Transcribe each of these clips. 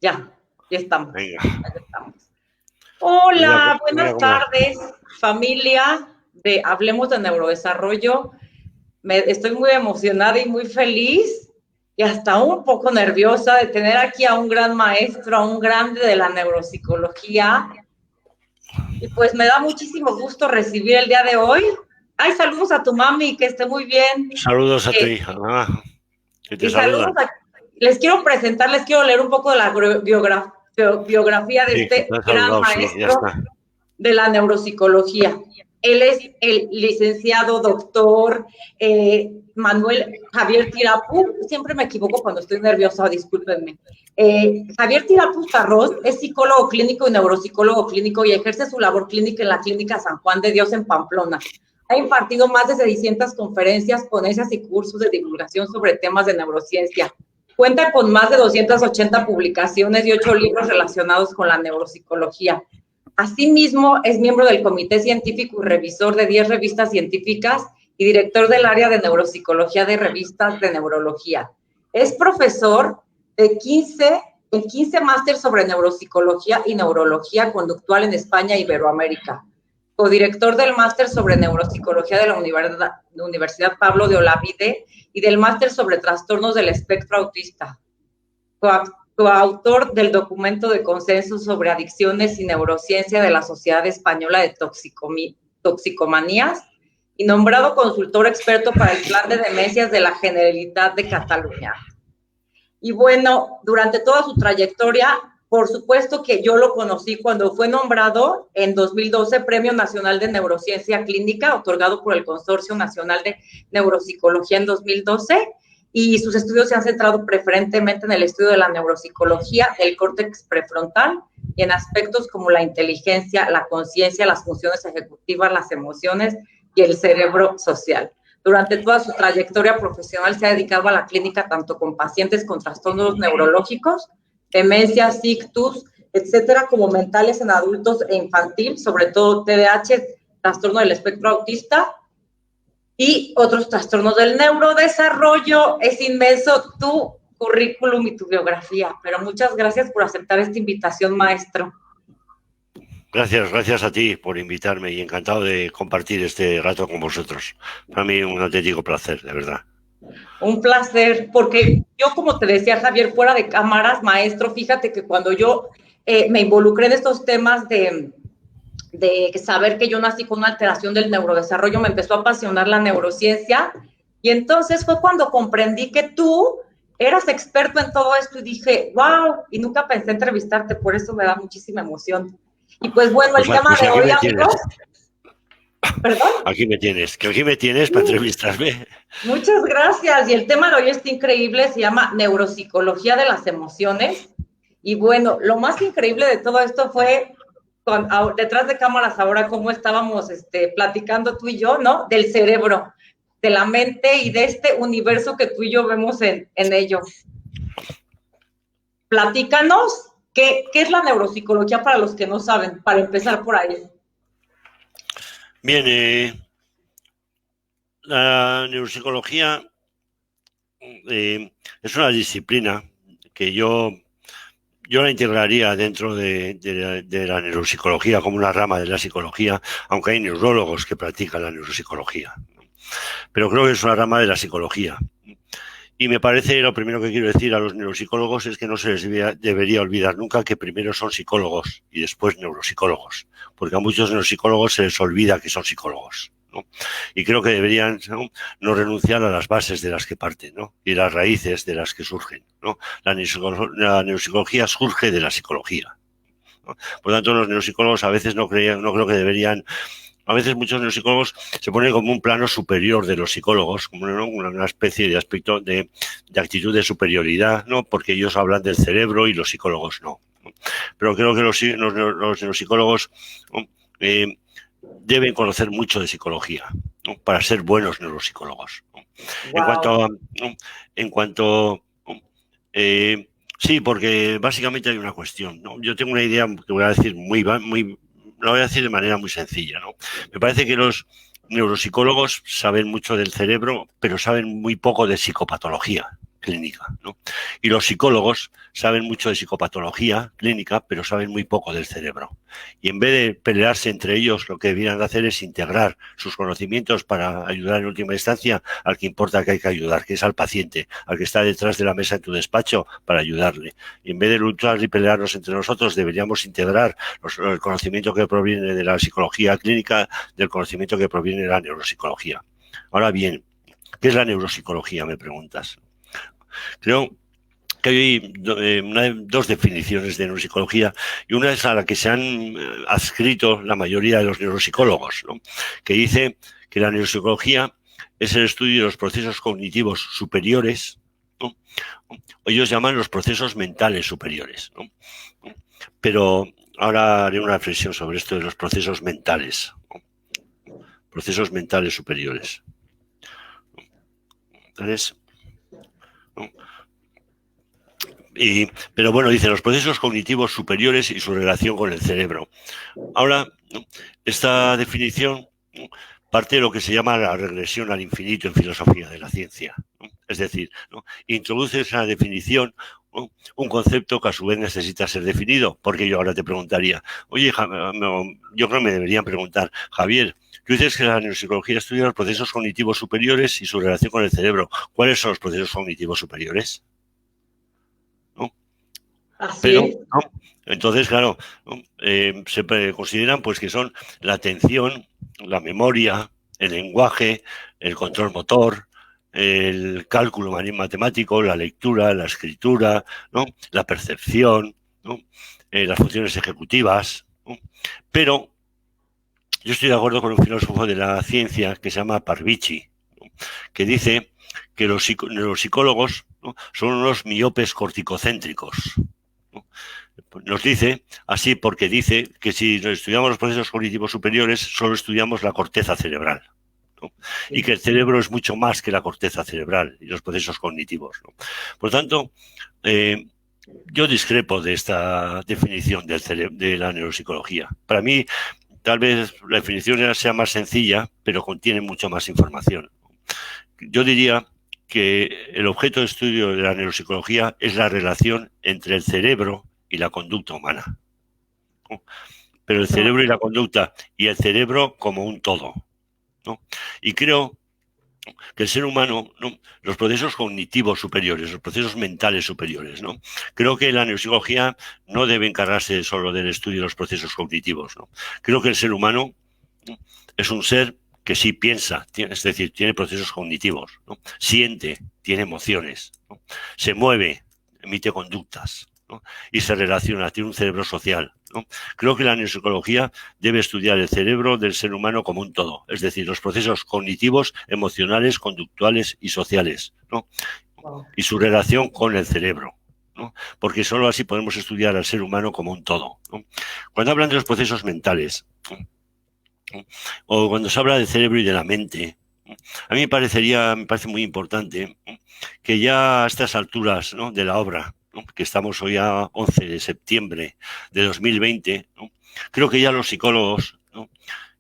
Ya estamos. Venga. Ya estamos. Hola, buenas tardes, familia de Hablemos de Neurodesarrollo. Estoy muy emocionada y muy feliz y hasta un poco nerviosa de tener aquí a un gran maestro, a un grande de la neuropsicología. Y pues me da muchísimo gusto recibir el día de hoy. Ay, saludos a tu mami, que esté muy bien. Saludos a tu hija, que te Y saludos saludan. les quiero presentar, les quiero leer un poco de la biografía de Sí, que te este han gran saludado, sí, ya maestro está. de la neuropsicología. Él es el licenciado doctor Manuel Javier Tirapú. Siempre me equivoco cuando estoy nerviosa, discúlpenme. Javier Tirapú Tarros es psicólogo clínico y neuropsicólogo clínico y ejerce su labor clínica en la Clínica San Juan de Dios en Pamplona. Ha impartido más de 600 conferencias, ponencias y cursos de divulgación sobre temas de neurociencia. Cuenta con más de 280 publicaciones y 8 libros relacionados con la neuropsicología. Asimismo, es miembro del Comité Científico y revisor de 10 revistas científicas y director del área de neuropsicología de revistas de neurología. Es profesor de 15 másteres sobre neuropsicología y neurología conductual en España e Iberoamérica. Codirector del máster sobre neuropsicología de la Universidad Pablo de Olavide y del máster sobre trastornos del espectro autista. Coautor del documento de consenso sobre adicciones y neurociencia de la Sociedad Española de Toxicomanías y nombrado consultor experto para el plan de demencias de la Generalitat de Cataluña. Y bueno, durante toda su trayectoria, por supuesto que yo lo conocí cuando fue nombrado en 2012 Premio Nacional de Neurociencia Clínica, otorgado por el Consorcio Nacional de Neuropsicología en 2012, y sus estudios se han centrado preferentemente en el estudio de la neuropsicología del córtex prefrontal y en aspectos como la inteligencia, la conciencia, las funciones ejecutivas, las emociones y el cerebro social. Durante toda su trayectoria profesional se ha dedicado a la clínica tanto con pacientes con trastornos neurológicos, demencia, ictus, etcétera, como mentales en adultos e infantil, sobre todo TDAH, trastorno del espectro autista y otros trastornos del neurodesarrollo. Es inmenso tu currículum y tu biografía, pero muchas gracias por aceptar esta invitación, maestro. Gracias a ti por invitarme y encantado de compartir este rato con vosotros. Para mí un auténtico placer, de verdad. Un placer, porque yo, como te decía, Javier, fuera de cámaras, maestro, fíjate que cuando yo me involucré en estos temas de saber que yo nací con una alteración del neurodesarrollo, me empezó a apasionar la neurociencia, y entonces fue cuando comprendí que tú eras experto en todo esto y dije, wow, y nunca pensé entrevistarte, por eso me da muchísima emoción. Y pues bueno, el tema de Aquí hoy, me amigos, tienes. ¿perdón? Aquí me tienes para entrevistarme. Muchas gracias. Y el tema de hoy está increíble, se llama Neuropsicología de las Emociones. Y bueno, lo más increíble de todo esto fue detrás de cámaras ahora cómo estábamos platicando tú y yo, ¿no? Del cerebro, de la mente y de este universo que tú y yo vemos en ello. Platícanos, ¿qué es la neuropsicología para los que no saben? Para empezar por ahí. Bien, la neuropsicología es una disciplina que yo la integraría dentro de la neuropsicología como una rama de la psicología, aunque hay neurólogos que practican la neuropsicología. Pero creo que es una rama de la psicología. Y me parece, lo primero que quiero decir a los neuropsicólogos es que no se les debería olvidar nunca que primero son psicólogos y después neuropsicólogos, porque a muchos neuropsicólogos se les olvida que son psicólogos, ¿no? Y creo que deberían no renunciar a las bases de las que parten, ¿no? Y las raíces de las que surgen, ¿no? La neuropsicología surge de la psicología, ¿no? Por lo tanto, los neuropsicólogos a veces no creo que deberían. A veces muchos neuropsicólogos se ponen como un plano superior de los psicólogos, como una especie de aspecto de actitud de superioridad, ¿no? Porque ellos hablan del cerebro y los psicólogos no. Pero creo que los neuropsicólogos deben conocer mucho de psicología, ¿no? Para ser buenos neuropsicólogos, ¿no? Wow. En cuanto sí, porque básicamente hay una cuestión, ¿no? Yo tengo una idea que voy a decir lo voy a decir de manera muy sencilla, ¿no? Me parece que los neuropsicólogos saben mucho del cerebro, pero saben muy poco de psicopatología. clínica, ¿no? Y los psicólogos saben mucho de psicopatología clínica, pero saben muy poco del cerebro. Y en vez de pelearse entre ellos, lo que debieran hacer es integrar sus conocimientos para ayudar en última instancia al que importa que hay que ayudar, que es al paciente, al que está detrás de la mesa en tu despacho, para ayudarle. Y en vez de luchar y pelearnos entre nosotros, deberíamos integrar el conocimiento que proviene de la psicología clínica del conocimiento que proviene de la neuropsicología. Ahora bien, ¿qué es la neuropsicología?, me preguntas. Creo que hay dos definiciones de neuropsicología, y una es a la que se han adscrito la mayoría de los neuropsicólogos, ¿no?, que dice que la neuropsicología es el estudio de los procesos cognitivos superiores, ¿no? Ellos llaman los procesos mentales superiores, ¿no? Pero ahora haré una reflexión sobre esto de los procesos mentales, ¿no? Procesos mentales superiores. ¿Sabes? ¿No? Pero bueno, dice los procesos cognitivos superiores y su relación con el cerebro. Ahora, ¿no?, esta definición, ¿no?, parte de lo que se llama la regresión al infinito en filosofía de la ciencia, ¿no? Es decir, ¿no?, introduce esa definición, ¿no?, un concepto que a su vez necesita ser definido, porque yo ahora te preguntaría, oye, yo creo que me deberían preguntar, Javier, tú dices que la neuropsicología estudia los procesos cognitivos superiores y su relación con el cerebro. ¿Cuáles son los procesos cognitivos superiores? ¿No? Pero, ¿no?, entonces, claro, ¿no?, se consideran pues que son la atención, la memoria, el lenguaje, el control motor, el cálculo matemático, la lectura, la escritura, ¿no?, la percepción, ¿no?, las funciones ejecutivas, ¿no? Pero yo estoy de acuerdo con un filósofo de la ciencia que se llama Parvici, ¿no?, que dice que los psicólogos, ¿no?, son unos miopes corticocéntricos, ¿no? Nos dice así porque dice que si estudiamos los procesos cognitivos superiores solo estudiamos la corteza cerebral, ¿no?, y que el cerebro es mucho más que la corteza cerebral y los procesos cognitivos, ¿no? Por lo tanto, yo discrepo de esta definición de la neuropsicología. Para mí, tal vez la definición sea más sencilla, pero contiene mucho más información. Yo diría que el objeto de estudio de la neuropsicología es la relación entre el cerebro y la conducta humana, ¿no? Pero el cerebro y la conducta, y el cerebro como un todo, ¿no? Y creo que el ser humano, ¿no?, los procesos cognitivos superiores, los procesos mentales superiores, ¿no?, creo que la neuropsicología no debe encargarse solo del estudio de los procesos cognitivos, ¿no? Creo que el ser humano, ¿no?, es un ser que sí piensa, es decir, tiene procesos cognitivos, ¿no?, siente, tiene emociones, ¿no?, se mueve, emite conductas, ¿no?, y se relaciona, tiene un cerebro social, ¿no? Creo que la neuropsicología debe estudiar el cerebro del ser humano como un todo, es decir, los procesos cognitivos, emocionales, conductuales y sociales, ¿no?, y su relación con el cerebro, ¿no?, porque solo así podemos estudiar al ser humano como un todo, ¿no? Cuando hablan de los procesos mentales, ¿no?, o cuando se habla del cerebro y de la mente, a mí me parece muy importante, ¿no?, que ya a estas alturas, ¿no?, de la obra, ¿no?, que estamos hoy a 11 de septiembre de 2020, ¿no?, creo que ya los psicólogos, ¿no?,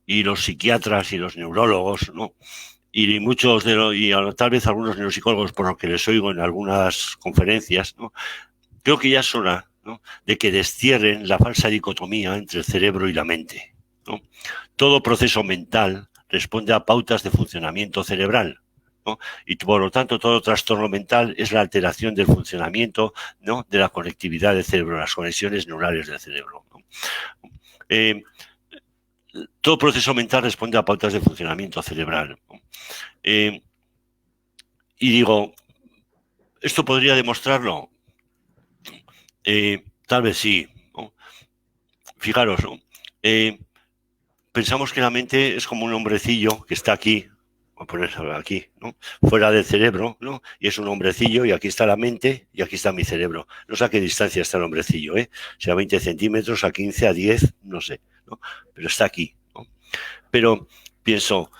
y los psiquiatras y los neurólogos, ¿no?, y muchos tal vez algunos neuropsicólogos, por lo que les oigo en algunas conferencias, ¿no?, creo que ya es hora, ¿no?, de que destierren la falsa dicotomía entre el cerebro y la mente, ¿no? Todo proceso mental responde a pautas de funcionamiento cerebral, ¿no?, y por lo tanto todo trastorno mental es la alteración del funcionamiento, ¿no?, de la conectividad del cerebro, las conexiones neurales del cerebro, ¿no? Todo proceso mental responde a pautas de funcionamiento cerebral, ¿no? Y digo, ¿esto podría demostrarlo? Tal vez sí, ¿no? Fijaros, ¿no?, pensamos que la mente es como un hombrecillo que está aquí, voy a ponerlo aquí, ¿no?, fuera del cerebro, ¿no?, y es un hombrecillo y aquí está la mente y aquí está mi cerebro. No sé a qué distancia está el hombrecillo, si a 20 centímetros, a 15, a 10, no sé, ¿no?, pero está aquí, ¿no? Pero pienso,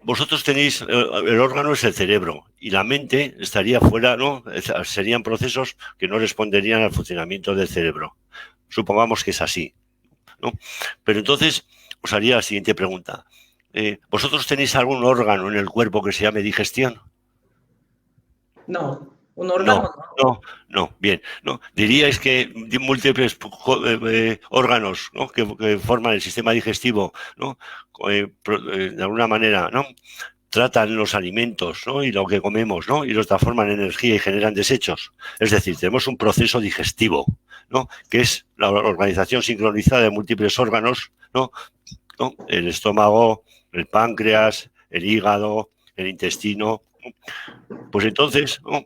vosotros tenéis, el órgano es el cerebro y la mente estaría fuera, ¿no?, serían procesos que no responderían al funcionamiento del cerebro. Supongamos que es así, ¿no? Pero entonces os haría la siguiente pregunta. ¿Vosotros tenéis algún órgano en el cuerpo que se llame digestión? No, un órgano No, no. no, bien. No, diríais que múltiples órganos, ¿no? que forman el sistema digestivo, ¿no? De alguna manera, ¿no? Tratan los alimentos, ¿no? Y lo que comemos, ¿no? Y los transforman en energía y generan desechos. Es decir, tenemos un proceso digestivo, ¿no? Que es la organización sincronizada de múltiples órganos, ¿no? ¿No? El estómago, el páncreas, el hígado, el intestino. Pues entonces, ¿no?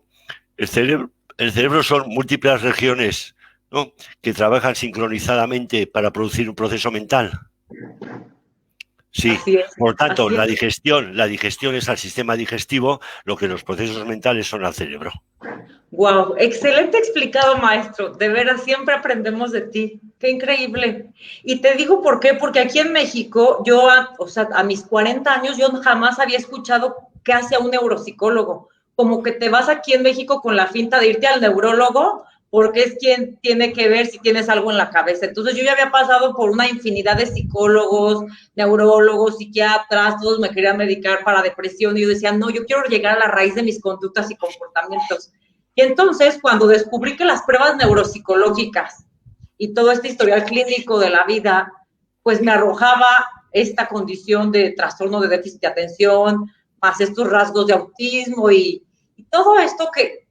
El cerebro son múltiples regiones, ¿no? Que trabajan sincronizadamente para producir un proceso mental. Sí, Así es, por lo tanto, así es. la digestión es al sistema digestivo, lo que los procesos mentales son al cerebro. Wow, excelente explicado, maestro. De veras, siempre aprendemos de ti. Qué increíble. Y te digo por qué, porque aquí en México, yo, o sea, a mis 40 años, yo jamás había escuchado qué hace un neuropsicólogo. Como que te vas aquí en México con la finta de irte al neurólogo, porque es quien tiene que ver si tienes algo en la cabeza. Entonces, yo ya había pasado por una infinidad de psicólogos, neurólogos, psiquiatras, todos me querían medicar para depresión, y yo decía, no, yo quiero llegar a la raíz de mis conductas y comportamientos. Y entonces, cuando descubrí que las pruebas neuropsicológicas y todo este historial clínico de la vida, pues me arrojaba esta condición de trastorno de déficit de atención, más estos rasgos de autismo y todo esto que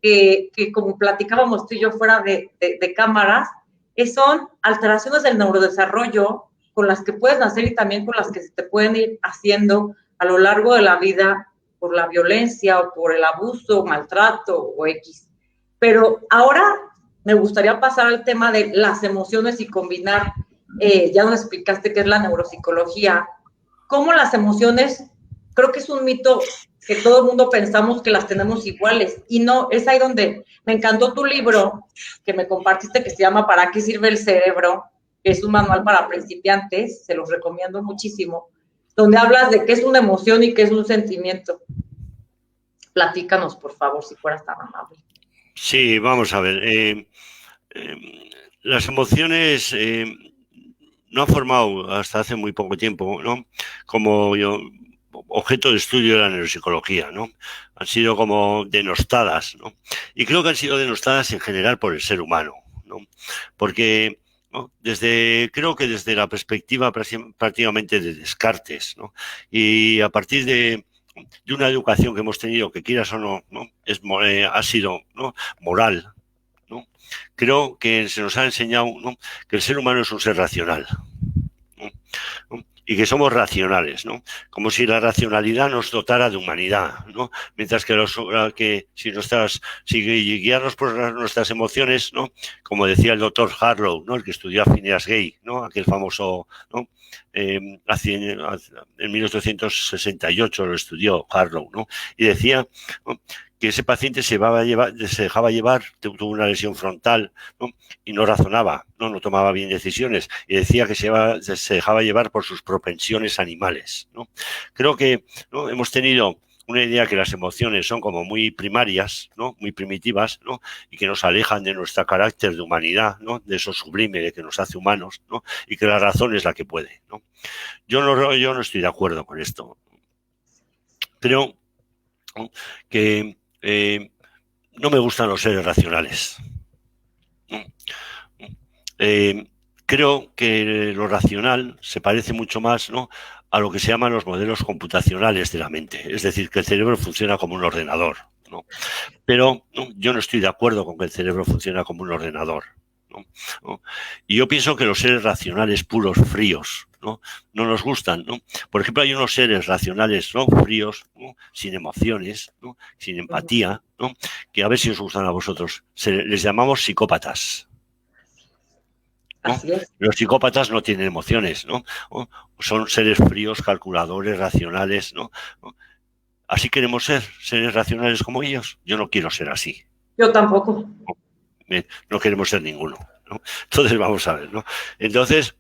como platicábamos tú y yo fuera de cámaras, que son alteraciones del neurodesarrollo con las que puedes nacer y también con las que se te pueden ir haciendo a lo largo de la vida por la violencia o por el abuso, maltrato o X. Pero ahora me gustaría pasar al tema de las emociones y combinar, ya nos explicaste qué es la neuropsicología, cómo las emociones, creo que es un mito que todo el mundo pensamos que las tenemos iguales, y no, es ahí donde me encantó tu libro que me compartiste, que se llama ¿Para qué sirve el cerebro?, que es un manual para principiantes, se los recomiendo muchísimo, donde hablas de qué es una emoción y qué es un sentimiento. Platícanos, por favor, si fueras tan amable. Sí, vamos a ver. Las emociones no han formado hasta hace muy poco tiempo, ¿no? Como yo, objeto de estudio de la neuropsicología, ¿no? Han sido como denostadas, ¿no? Y creo que han sido denostadas en general por el ser humano, ¿no? Porque ¿no? Creo que desde la perspectiva prácticamente de Descartes, ¿no? Y a partir de una educación que hemos tenido, que quieras o no, ¿no? Ha sido, ¿no? Moral, ¿no? Creo que se nos ha enseñado, ¿no? Que el ser humano es un ser racional, ¿no? Y que somos racionales, ¿no? Como si la racionalidad nos dotara de humanidad, ¿no? Mientras que si guiarnos por nuestras emociones, ¿no? Como decía el doctor Harlow, ¿no? El que estudió a Phineas Gay, ¿no? Aquel famoso, ¿no? En 1868 lo estudió Harlow, ¿no? Y decía, ¿no? Que ese paciente se dejaba llevar, tuvo una lesión frontal, ¿no? Y no razonaba, no tomaba bien decisiones, y decía que se dejaba llevar por sus propensiones animales, ¿no? Creo que, ¿no? Hemos tenido una idea que las emociones son como muy primarias, ¿no? Muy primitivas, ¿no? Y que nos alejan de nuestro carácter de humanidad, ¿no? De eso sublime de que nos hace humanos, ¿no? Y que la razón es la que puede, ¿no? Yo no estoy de acuerdo con esto. Creo, ¿no? Que no me gustan los seres racionales. Creo que lo racional se parece mucho más, ¿no? A lo que se llaman los modelos computacionales de la mente. Es decir, que el cerebro funciona como un ordenador, ¿no? Pero ¿no? Yo no estoy de acuerdo con que el cerebro funcione como un ordenador, ¿no? ¿No? Y yo pienso que los seres racionales puros, fríos, ¿no? No nos gustan, ¿no? Por ejemplo, hay unos seres racionales, ¿no? Fríos, ¿no? Sin emociones, ¿no? Sin empatía, ¿no? Que a ver si os gustan a vosotros. Les llamamos psicópatas, ¿no? Así es. Los psicópatas no tienen emociones, ¿no? Son seres fríos, calculadores, racionales, ¿no? ¿Así queremos ser seres racionales como ellos? Yo no quiero ser así. Yo tampoco. No queremos ser ninguno, ¿no? Entonces vamos a ver, ¿no? Entonces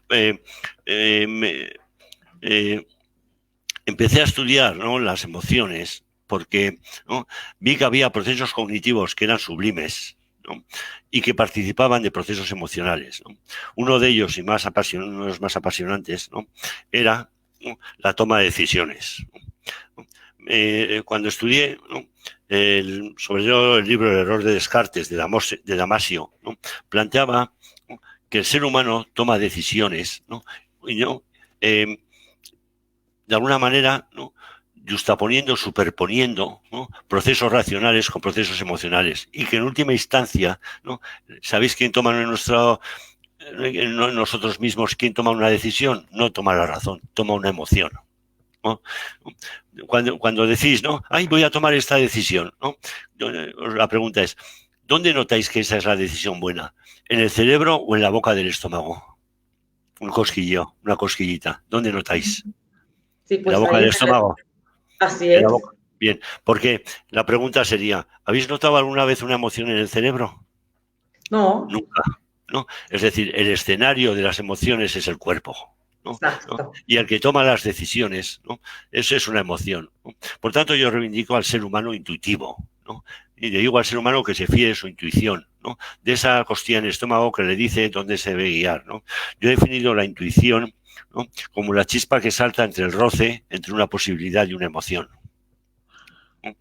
empecé a estudiar, ¿no? Las emociones porque, ¿no? Vi que había procesos cognitivos que eran sublimes, ¿no? Y que participaban de procesos emocionales, ¿no? Uno de ellos, y uno de los más apasionantes, ¿no? Era, ¿no? La toma de decisiones, ¿no? Cuando estudié, ¿no? sobre todo el libro El error de Descartes, de Damasio, ¿no? Planteaba, ¿no?, que el ser humano toma decisiones, ¿no?, y no, de alguna manera, ¿no?, justaponiendo, superponiendo, ¿no?, procesos racionales con procesos emocionales, y que en última instancia, ¿no?, ¿sabéis quién toma nosotros mismos, quién toma una decisión? No toma la razón, toma una emoción, ¿no? Cuando decís, ¿no?, ay, voy a tomar esta decisión, ¿no?, la pregunta es, ¿dónde notáis que esa es la decisión buena? ¿En el cerebro o en la boca del estómago? Un cosquilleo, una cosquillita. ¿Dónde notáis? Sí, ¿En la pues boca ahí del en el... estómago? Así En la es. boca. Bien, porque la pregunta sería, ¿habéis notado alguna vez una emoción en el cerebro? No, Nunca, ¿no? Es decir, el escenario de las emociones es el cuerpo, ¿no? ¿No? exacto. Y el que toma las decisiones, ¿no?, eso es una emoción, ¿no? Por tanto, yo reivindico al ser humano intuitivo, ¿no? Y le digo al ser humano que se fíe de su intuición, ¿no?, de esa costilla en el estómago que le dice dónde se debe guiar, ¿no? Yo he definido la intuición, ¿no?, como la chispa que salta entre el roce, entre una posibilidad y una emoción, ¿no?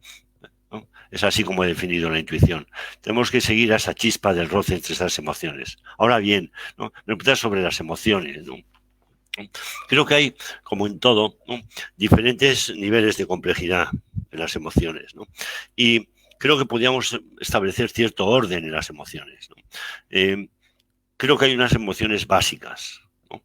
¿No? Es así como he definido la intuición. Tenemos que seguir a esa chispa del roce entre esas emociones. Ahora bien, ¿no?, me preguntas sobre las emociones, ¿no? Creo que hay, como en todo, ¿no?, diferentes niveles de complejidad en las emociones, ¿no? Y creo que podríamos establecer cierto orden en las emociones, ¿no? Creo que hay unas emociones básicas, ¿no?,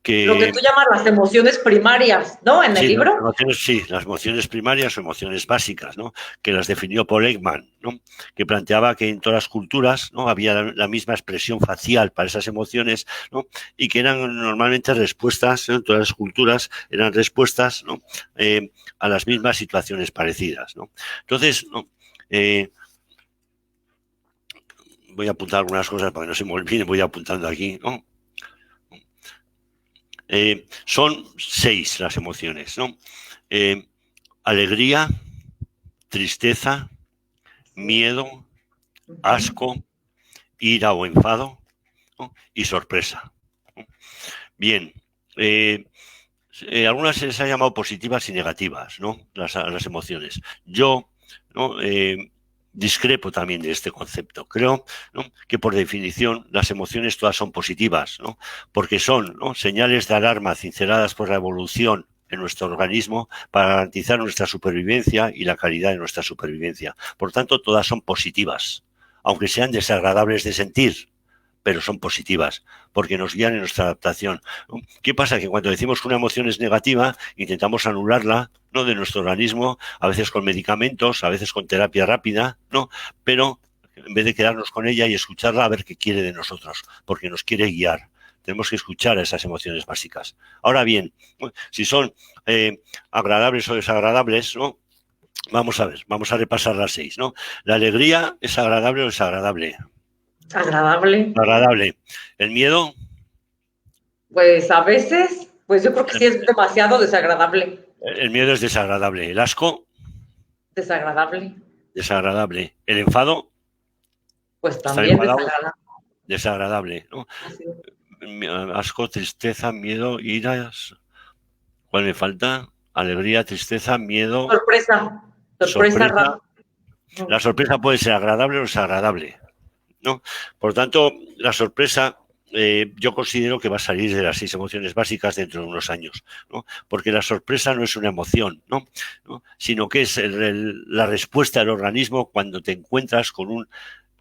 Lo que que tú llamas las emociones primarias, ¿no? En el libro. sí, las emociones primarias o emociones básicas, ¿no?, que las definió Paul Ekman, ¿no?, que planteaba que en todas las culturas, ¿no?, había la misma expresión facial para esas emociones, ¿no?, y que eran normalmente respuestas, ¿no?, en todas las culturas eran respuestas, ¿no?, a las mismas situaciones parecidas, ¿no? Entonces, ¿no?, voy a apuntar algunas cosas para que no se me olviden, voy apuntando aquí, ¿no? Son 6 las emociones, ¿no? Alegría, tristeza, Sí. miedo, Ujú. asco, ira o enfado, ¿no?, y sorpresa, ¿no? Bien, algunas se les ha llamado positivas y negativas, ¿no?, las emociones. Yo, ¿no?, discrepo también de este concepto. Creo, ¿no?, que por definición las emociones todas son positivas, ¿no?, porque son, ¿no?, señales de alarma cinceladas por la evolución en nuestro organismo para garantizar nuestra supervivencia y la calidad de nuestra supervivencia. Por tanto, todas son positivas, aunque sean desagradables de sentir, pero son positivas, porque nos guían en nuestra adaptación, ¿no? ¿Qué pasa? Que cuando decimos que una emoción es negativa, intentamos anularla, ¿no?, de nuestro organismo, a veces con medicamentos, a veces con terapia rápida, ¿no?, pero en vez de quedarnos con ella y escucharla a ver qué quiere de nosotros, porque nos quiere guiar. Tenemos que escuchar a esas emociones básicas. Ahora bien, si son agradables o desagradables, ¿no?, vamos a ver, vamos a repasar las 6, ¿no? La alegría es agradable o desagradable. Agradable. Agradable. El miedo, Pues a veces, pues yo creo que sí es demasiado desagradable. el miedo es desagradable. El asco, Desagradable. desagradable. El enfado, Pues estar también enfadado, desagradable. desagradable, ¿no? Así. Asco, tristeza, miedo, iras. ¿Cuál me falta? Alegría, tristeza, miedo, Sorpresa. Sorpresa sorpresa. rara. La sorpresa puede ser agradable o desagradable, ¿no? Por tanto, la sorpresa, yo considero que va a salir de las 6 emociones básicas dentro de unos años, ¿no? Porque la sorpresa no es una emoción, ¿no?, ¿no?, sino que es la respuesta del organismo cuando te encuentras con un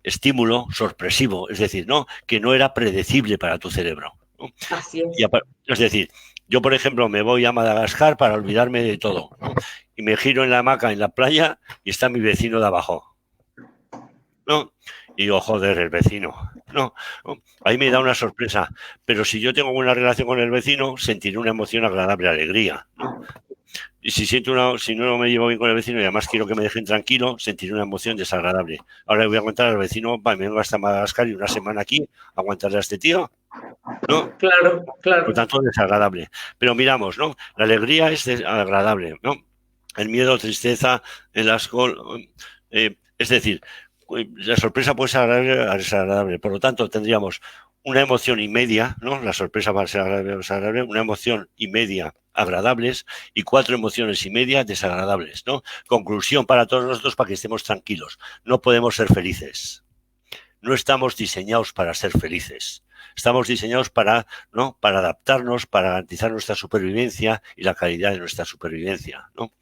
estímulo sorpresivo, es decir, ¿no?, que no era predecible para tu cerebro, ¿no? Así es. Es decir, yo, por ejemplo, me voy a Madagascar para olvidarme de todo, ¿no?, y me giro en la hamaca en la playa y está mi vecino de abajo, ¿no? Y digo, joder, el vecino. No, no, ahí me da una sorpresa. Pero si yo tengo buena relación con el vecino, sentiré una emoción agradable, alegría, ¿no? Y si no me llevo bien con el vecino y además quiero que me dejen tranquilo, sentiré una emoción desagradable. Ahora le voy a contar al vecino, va, me vengo hasta Madagascar y una semana aquí a aguantarle a este tío, ¿no? Claro, Por claro. tanto, desagradable. Pero miramos, ¿no? La alegría es agradable, ¿no? El miedo, tristeza, el asco, es decir, la sorpresa puede ser agradable o desagradable. Por lo tanto, tendríamos una emoción y media, ¿no? La sorpresa va a ser agradable o desagradable, una emoción y media agradables y 4 emociones y media desagradables, ¿no? Conclusión para todos nosotros, para que estemos tranquilos. No podemos ser felices. No estamos diseñados para ser felices. Estamos diseñados para, ¿no?, para adaptarnos, para garantizar nuestra supervivencia y la calidad de nuestra supervivencia, ¿no?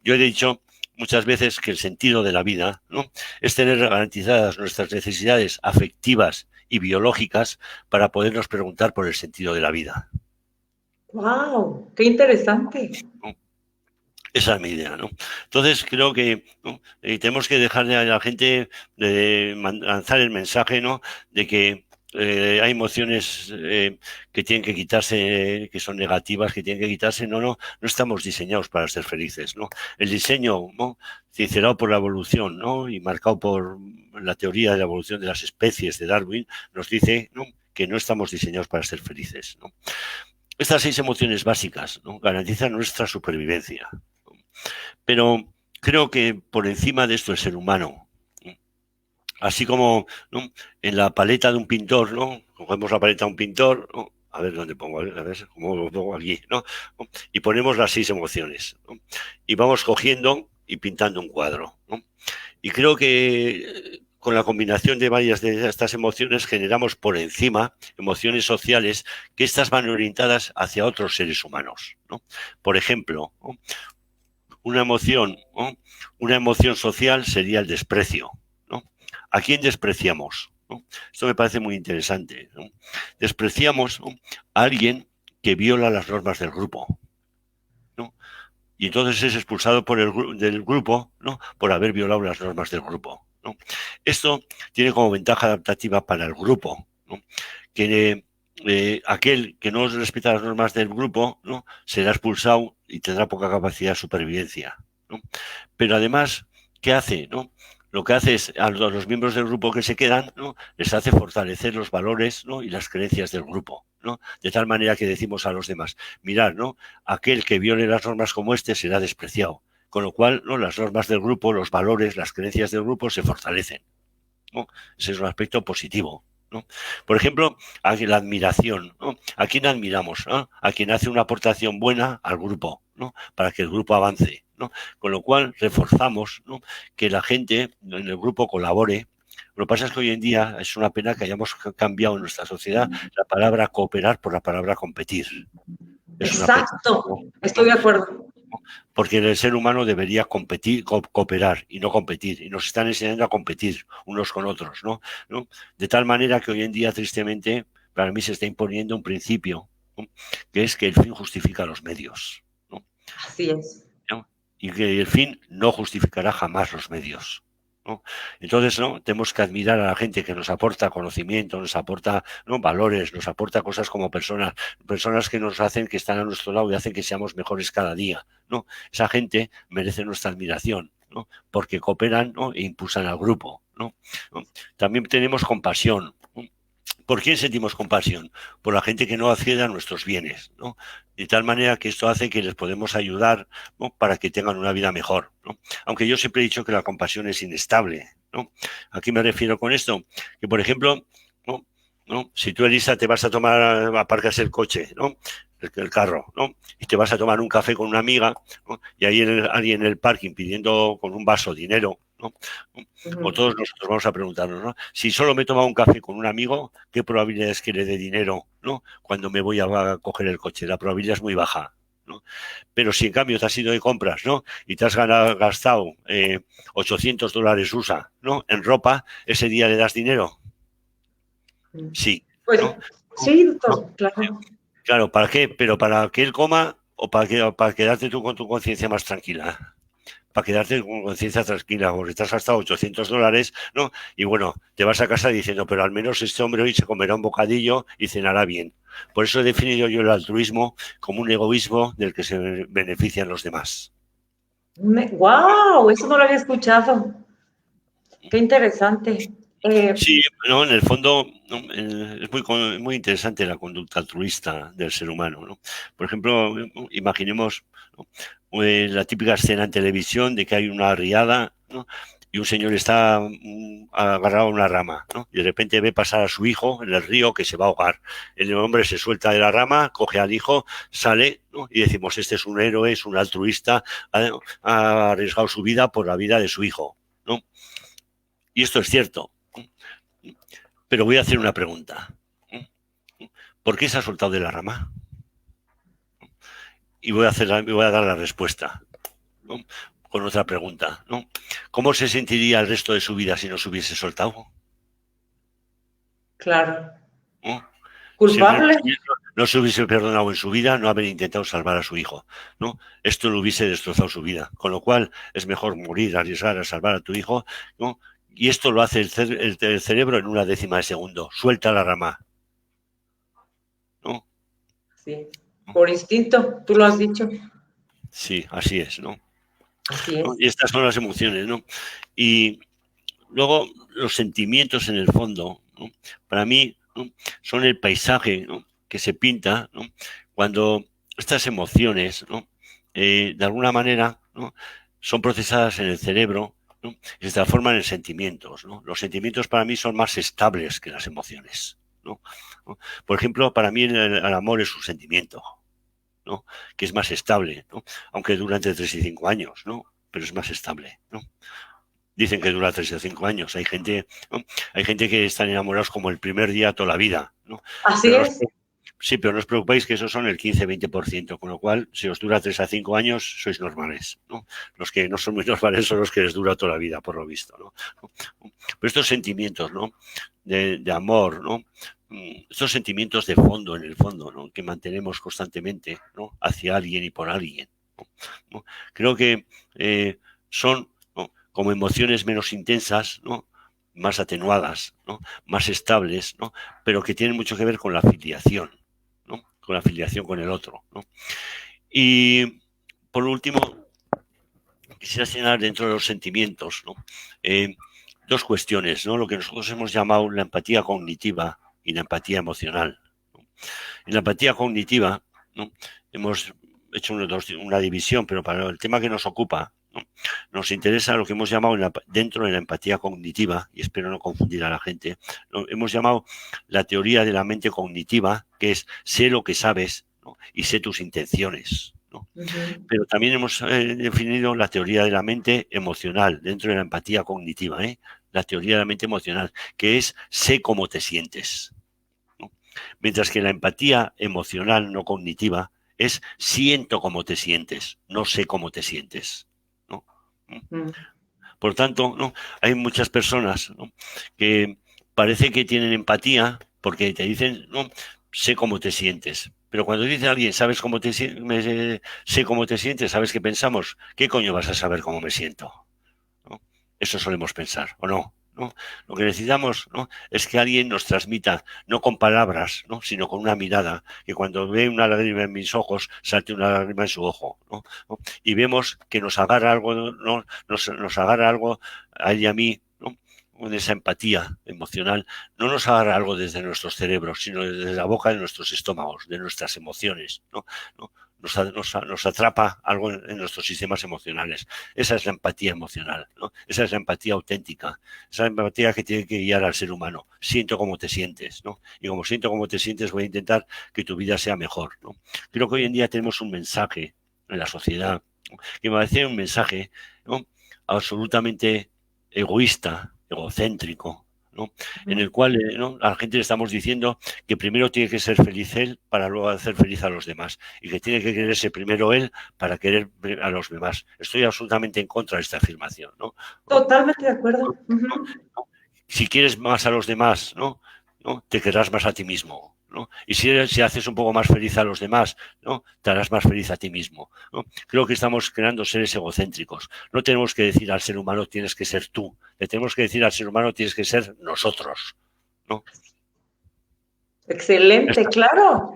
Yo he dicho muchas veces que el sentido de la vida, ¿no?, es tener garantizadas nuestras necesidades afectivas y biológicas para podernos preguntar por el sentido de la vida. ¡Wow! ¡Qué interesante! ¿No? Esa es mi idea, ¿no? Entonces creo que, ¿no?, tenemos que dejarle a la gente de lanzar el mensaje, ¿no?, de que hay emociones que tienen que quitarse, que son negativas, que tienen que quitarse. No estamos diseñados para ser felices, ¿no? El diseño, ¿no?, sincerado por la evolución, ¿no?, y marcado por la teoría de la evolución de las especies de Darwin, nos dice, ¿no?, que no estamos diseñados para ser felices, ¿no? Estas 6 emociones básicas, ¿no?, garantizan nuestra supervivencia. Pero creo que por encima de esto el ser humano, ¿no?, así como, ¿no?, en la paleta de un pintor, ¿no?, cogemos la paleta de un pintor, ¿no?, a ver dónde pongo, a ver cómo lo pongo aquí, ¿no?, y ponemos las 6 emociones, ¿no?, y vamos cogiendo y pintando un cuadro, ¿no? Y creo que con la combinación de varias de estas emociones generamos por encima emociones sociales, que estas van orientadas hacia otros seres humanos, ¿no? Por ejemplo, ¿no?, una emoción, ¿no?, una emoción social sería el desprecio, ¿no? ¿A quién despreciamos?, ¿no? Esto me parece muy interesante, ¿no? Despreciamos, ¿no?, a alguien que viola las normas del grupo, ¿no? Y entonces es expulsado del grupo, ¿no?, por haber violado las normas del grupo, ¿no? Esto tiene como ventaja adaptativa para el grupo, ¿no?, que aquel que no respeta las normas del grupo, ¿no?, será expulsado y tendrá poca capacidad de supervivencia, ¿no? Pero además, ¿qué hace, no? Lo que hace es a los miembros del grupo que se quedan, ¿no?, les hace fortalecer los valores, ¿no?, y las creencias del grupo, ¿no? De tal manera que decimos a los demás, mirad, ¿no?, aquel que viole las normas como este será despreciado. Con lo cual, ¿no?, las normas del grupo, los valores, las creencias del grupo se fortalecen, ¿no? Ese es un aspecto positivo, ¿no? Por ejemplo, la admiración, ¿no? ¿A quién admiramos?, ¿no? A quien hace una aportación buena al grupo, ¿no?, para que el grupo avance, ¿no? Con lo cual reforzamos, ¿no?, que la gente en el grupo colabore. Lo que pasa es que hoy en día es una pena que hayamos cambiado en nuestra sociedad la palabra cooperar por la palabra competir. Es una pena, Exacto, ¿no? estoy de acuerdo. Porque el ser humano debería competir, cooperar y no competir. Y nos están enseñando a competir unos con otros, ¿no? De tal manera que hoy en día, tristemente, para mí se está imponiendo un principio, ¿no?, que es que el fin justifica los medios, ¿no? Así es. ¿No? Y que el fin no justificará jamás los medios, ¿no? Entonces, ¿no?, tenemos que admirar a la gente que nos aporta conocimiento, nos aporta, ¿no?, valores, nos aporta cosas como personas que nos hacen, que están a nuestro lado y hacen que seamos mejores cada día, ¿no? Esa gente merece nuestra admiración, ¿no?, porque cooperan, ¿no?, e impulsan al grupo, ¿no? También tenemos compasión, ¿no? ¿Por quién sentimos compasión? Por la gente que no accede a nuestros bienes, ¿no? De tal manera que esto hace que les podemos ayudar, ¿no?, para que tengan una vida mejor, ¿no? Aunque yo siempre he dicho que la compasión es inestable, ¿no? ¿A qué me refiero con esto? Que, por ejemplo, ¿no? Si tú, Elisa, te vas a tomar, aparcas el coche, ¿no?, el carro, ¿no?, y te vas a tomar un café con una amiga, ¿no?, y hay alguien en el parking pidiendo con un vaso dinero, ¿no? O todos nosotros vamos a preguntarnos, ¿no?, si solo me he tomado un café con un amigo, ¿qué probabilidad es que le dé dinero, ¿no?, cuando me voy a coger el coche? La probabilidad es muy baja, ¿no? Pero si en cambio te has ido de compras, ¿no?, y te has gastado $800 USA, ¿no?, en ropa, ¿ese día le das dinero? Sí, Pues ¿no? sí, ¿No? doctor, claro. Claro, ¿para qué? ¿Pero para que él coma o para quedarte tú con tu conciencia más tranquila? Para quedarte con conciencia tranquila, porque te has gastado $800, ¿no? Y bueno, te vas a casa diciendo, pero al menos este hombre hoy se comerá un bocadillo y cenará bien. Por eso he definido yo el altruismo como un egoísmo del que se benefician los demás. ¡Wow! Eso no lo había escuchado. Qué interesante. Sí, no, en el fondo, ¿no?, es muy interesante la conducta altruista del ser humano, ¿no? Por ejemplo, imaginemos, ¿no?, la típica escena en televisión de que hay una riada, ¿no?, y un señor está agarrado a una rama, ¿no? Y de repente ve pasar a su hijo en el río que se va a ahogar. El hombre se suelta de la rama, coge al hijo, sale, ¿no? Y decimos, este es un héroe, es un altruista, ha arriesgado su vida por la vida de su hijo, ¿no? Y esto es cierto. Pero voy a hacer una pregunta. ¿Por qué se ha soltado de la rama? Y voy a dar la respuesta, ¿no? Con otra pregunta, ¿no? ¿Cómo se sentiría el resto de su vida si no se hubiese soltado? Claro. ¿No? Culpable. No se hubiese perdonado en su vida no haber intentado salvar a su hijo, ¿no? Esto le hubiese destrozado su vida. Con lo cual es mejor morir, arriesgar a salvar a tu hijo, ¿no? Y esto lo hace el cerebro en una décima de segundo. Suelta la rama, ¿no? Sí. Por instinto, tú lo has dicho. Sí, así es, ¿no? Así es. ¿No? Y estas son las emociones, ¿no? Y luego los sentimientos en el fondo, ¿no? Para mí, ¿no? Son el paisaje, ¿no? Que se pinta, ¿no? Cuando estas emociones, ¿no? De alguna manera, ¿no? Son procesadas en el cerebro, ¿no? Y se transforman en sentimientos, ¿no? Los sentimientos para mí son más estables que las emociones, ¿no? Por ejemplo, para mí el amor es un sentimiento, ¿no? Que es más estable, ¿no? Aunque dura entre 3 y 5 años, ¿no? Pero es más estable, ¿no? Dicen que dura 3 o 5 años. Hay gente, ¿no? Hay gente que están enamorados como el primer día toda la vida, ¿no? Así Pero es. sí, pero no os preocupéis que esos son el 15-20%, con lo cual, si os dura 3 a 5 años, sois normales, ¿no? Los que no son muy normales son los que les dura toda la vida, por lo visto, ¿no? Pero estos sentimientos, ¿no? De amor, ¿no? Estos sentimientos de fondo, en el fondo, ¿no? Que mantenemos constantemente, ¿no? Hacia alguien y por alguien, ¿no? Creo que son, ¿no? Como emociones menos intensas, ¿no? Más atenuadas, ¿no? Más estables, ¿no? Pero que tienen mucho que ver con la filiación, ¿no? Con la filiación con el otro, ¿no? Y por último, quisiera señalar dentro de los sentimientos, ¿no? Dos cuestiones, ¿no? Lo que nosotros hemos llamado la empatía cognitiva y la empatía emocional, ¿no? En la empatía cognitiva, ¿no? Hemos hecho una división, pero para el tema que nos ocupa, ¿no? Nos interesa lo que hemos llamado dentro de la empatía cognitiva, y espero no confundir a la gente, ¿no? Hemos llamado la teoría de la mente cognitiva, que es sé lo que sabes, ¿no? Y sé tus intenciones, ¿no? Pero también hemos definido la teoría de la mente emocional dentro de la empatía cognitiva, ¿eh? La teoría de la mente emocional, que es sé cómo te sientes, ¿no? Mientras que la empatía emocional no cognitiva es siento cómo te sientes, no sé cómo te sientes, ¿no? Por tanto, ¿no? Hay muchas personas, ¿no? Que parece que tienen empatía porque te dicen, no, sé cómo te sientes. Pero cuando dice alguien, ¿sabes cómo te sé cómo te sientes? ¿Sabes qué pensamos? ¿Qué coño vas a saber cómo me siento? ¿No? Eso solemos pensar, ¿o no? ¿No? Lo que necesitamos, ¿no? Es que alguien nos transmita, no con palabras, ¿no? Sino con una mirada, que cuando ve una lágrima en mis ojos, salte una lágrima en su ojo, ¿no? ¿No? Y vemos que nos agarra algo, ¿no? Nos agarra algo a él y a mí, ¿no? Con esa empatía emocional, no nos agarra algo desde nuestros cerebros, sino desde la boca de nuestros estómagos, de nuestras emociones, ¿no? ¿No? Nos atrapa algo en nuestros sistemas emocionales. Esa es la empatía emocional, ¿no? Esa es la empatía auténtica, esa empatía que tiene que guiar al ser humano. Siento cómo te sientes, ¿no? Y como siento cómo te sientes, voy a intentar que tu vida sea mejor, ¿no? Creo que hoy en día tenemos un mensaje en la sociedad, ¿no? Que me parece un mensaje, ¿no? Absolutamente egoísta, egocéntrico, ¿no? En el cual, ¿no? A la gente le estamos diciendo que primero tiene que ser feliz él para luego hacer feliz a los demás y que tiene que quererse primero él para querer a los demás. Estoy absolutamente en contra de esta afirmación, ¿no? Totalmente de acuerdo. Si quieres más a los demás, ¿no? ¿No? Te querrás más a ti mismo, ¿no? Y si haces un poco más feliz a los demás, ¿no? Te harás más feliz a ti mismo, ¿no? Creo que estamos creando seres egocéntricos. No tenemos que decir al ser humano tienes que ser tú. Le tenemos que decir al ser humano tienes que ser nosotros, ¿no? Excelente, claro.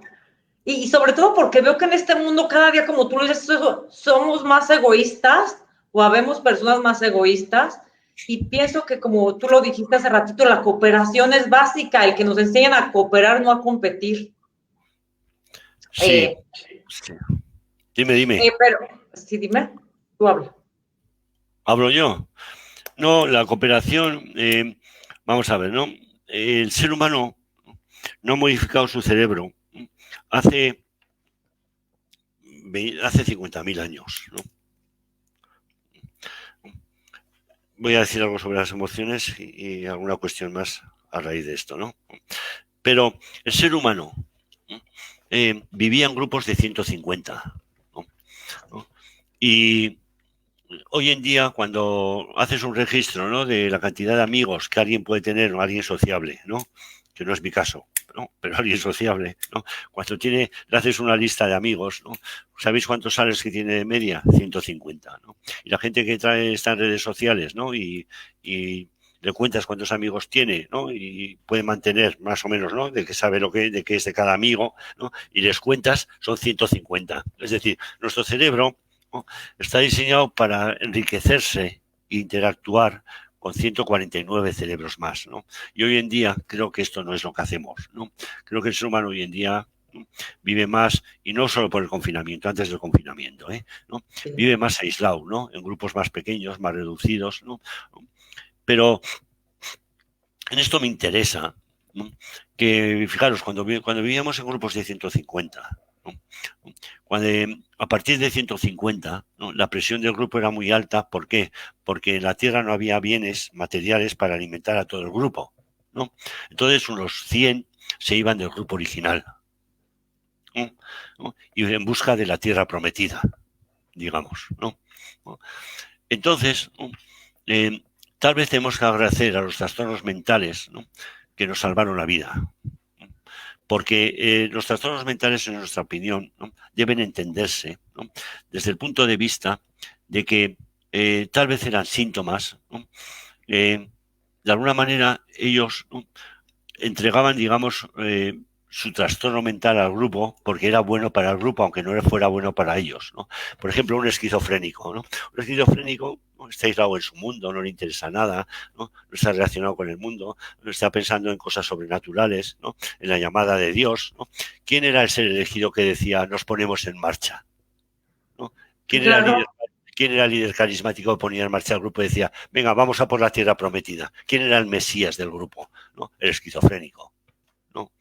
Y sobre todo porque veo que en este mundo cada día, como tú lo dices, somos más egoístas o habemos personas más egoístas. Y pienso que, como tú lo dijiste hace ratito, la cooperación es básica, el que nos enseñen a cooperar, no a competir. Sí, sí. Dime. Pero, sí, dime, tú habla. ¿Hablo yo? No, la cooperación, vamos a ver, ¿no? El ser humano no ha modificado su cerebro hace 50.000 años, ¿no? Voy a decir algo sobre las emociones y alguna cuestión más a raíz de esto, ¿no? Pero el ser humano vivía en grupos de 150, ¿no? Y hoy en día, cuando haces un registro, ¿no?, de la cantidad de amigos que alguien puede tener, o alguien sociable, ¿no?, que no es mi caso, ¿no?, pero alguien sociable, ¿no?, cuando le haces una lista de amigos, ¿no?, ¿sabéis cuántos sales que tiene de media? 150, ¿no? Y la gente que está en redes sociales, ¿no?, y le cuentas cuántos amigos tiene, ¿no?, y puede mantener más o menos, ¿no?, de que sabe de qué es de cada amigo, ¿no?, y les cuentas, son 150. Es decir, nuestro cerebro, ¿no?, está diseñado para enriquecerse e interactuar con 149 cerebros más, ¿no? Y hoy en día creo que esto no es lo que hacemos, ¿no? Creo que el ser humano hoy en día, ¿no?, vive más, y no solo por el confinamiento, antes del confinamiento, ¿no?, vive más aislado, ¿no?, en grupos más pequeños, más reducidos, ¿no? Pero en esto me interesa, ¿no?, que, fijaros, cuando vivíamos en grupos de 150, ¿no?, a partir de 150, ¿no?, la presión del grupo era muy alta. ¿Por qué? Porque en la Tierra no había bienes materiales para alimentar a todo el grupo, ¿no? Entonces unos 100 se iban del grupo original, ¿no?, y en busca de la Tierra prometida, digamos, ¿no? Entonces, ¿no?, tal vez tenemos que agradecer a los trastornos mentales, ¿no?, que nos salvaron la vida. Porque los trastornos mentales, en nuestra opinión, ¿no?, deben entenderse, ¿no?, desde el punto de vista de que tal vez eran síntomas, ¿no?, de alguna manera ellos, ¿no?, entregaban, digamos, su trastorno mental al grupo porque era bueno para el grupo, aunque no fuera bueno para ellos, ¿no? Por ejemplo, un esquizofrénico, ¿no? Un esquizofrénico, ¿no?, está aislado en su mundo, no le interesa nada, ¿no?, no está relacionado con el mundo, no está pensando en cosas sobrenaturales, ¿no?, en la llamada de Dios, ¿no? ¿Quién era el ser elegido que decía nos ponemos en marcha, ¿no? ¿Quién era el líder? Claro. ¿Quién era el líder carismático que ponía en marcha al grupo y decía, venga, vamos a por la tierra prometida? ¿Quién era el mesías del grupo? ¿No? El esquizofrénico, ¿no?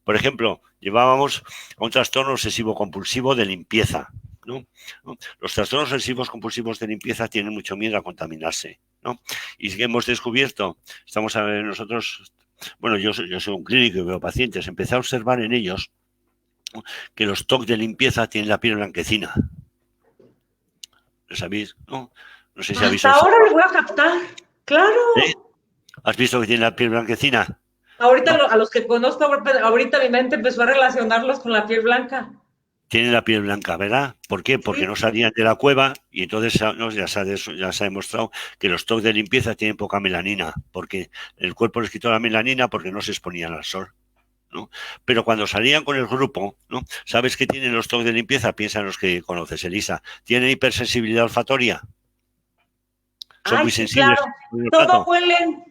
Por ejemplo, llevábamos a un trastorno obsesivo-compulsivo de limpieza, ¿no? Los trastornos obsesivos compulsivos de limpieza tienen mucho miedo a contaminarse, ¿no? Y si hemos descubierto, estamos a ver nosotros, bueno, yo soy un clínico y veo pacientes, empecé a observar en ellos, ¿no?, que los TOC de limpieza tienen la piel blanquecina. ¿Lo sabéis? ¿No? No sé si habéis Hasta ahora observado. lo voy a captar. Claro. ¿Has visto que tiene la piel blanquecina? Ahorita ¿No? a los que conozco, ahorita mi mente empezó a relacionarlos con la piel blanca. Tienen la piel blanca, ¿verdad? ¿Por qué? Porque no Sí, salían de la cueva y entonces, ¿no?, ya se ha demostrado que los TOC de limpieza tienen poca melanina, porque el cuerpo les quitó la melanina porque no se exponían al sol, ¿no? Pero cuando salían con el grupo, ¿no?, ¿sabes qué tienen los TOC de limpieza? Piensa en los que conoces, Elisa. ¿Tienen hipersensibilidad olfatoria? ¿Son ay, muy sí, sensibles claro. con el Todo olfato? huelen.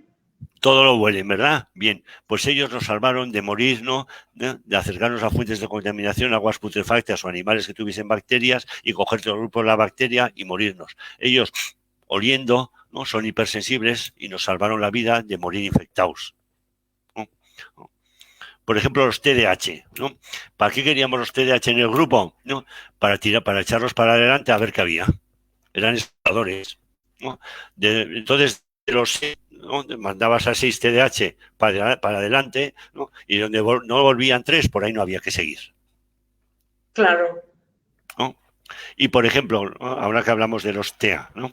Todo lo huelen, ¿verdad? Bien, pues ellos nos salvaron de morir, ¿no?, de acercarnos a fuentes de contaminación, aguas putrefactas o animales que tuviesen bacterias y coger todo el grupo de la bacteria y morirnos. Ellos, oliendo, ¿no?, son hipersensibles y nos salvaron la vida de morir infectados, ¿no? Por ejemplo, los TDAH, ¿no? ¿Para qué queríamos los TDAH en el grupo? ¿No? Para echarlos para adelante a ver qué había. Eran exploradores, ¿no? Entonces, ¿no?, mandabas a 6 TDAH para adelante, ¿no?, y donde no volvían 3, por ahí no había que seguir, Claro. ¿no? Y, por ejemplo, ¿no?, ahora que hablamos de los TEA, ¿no?,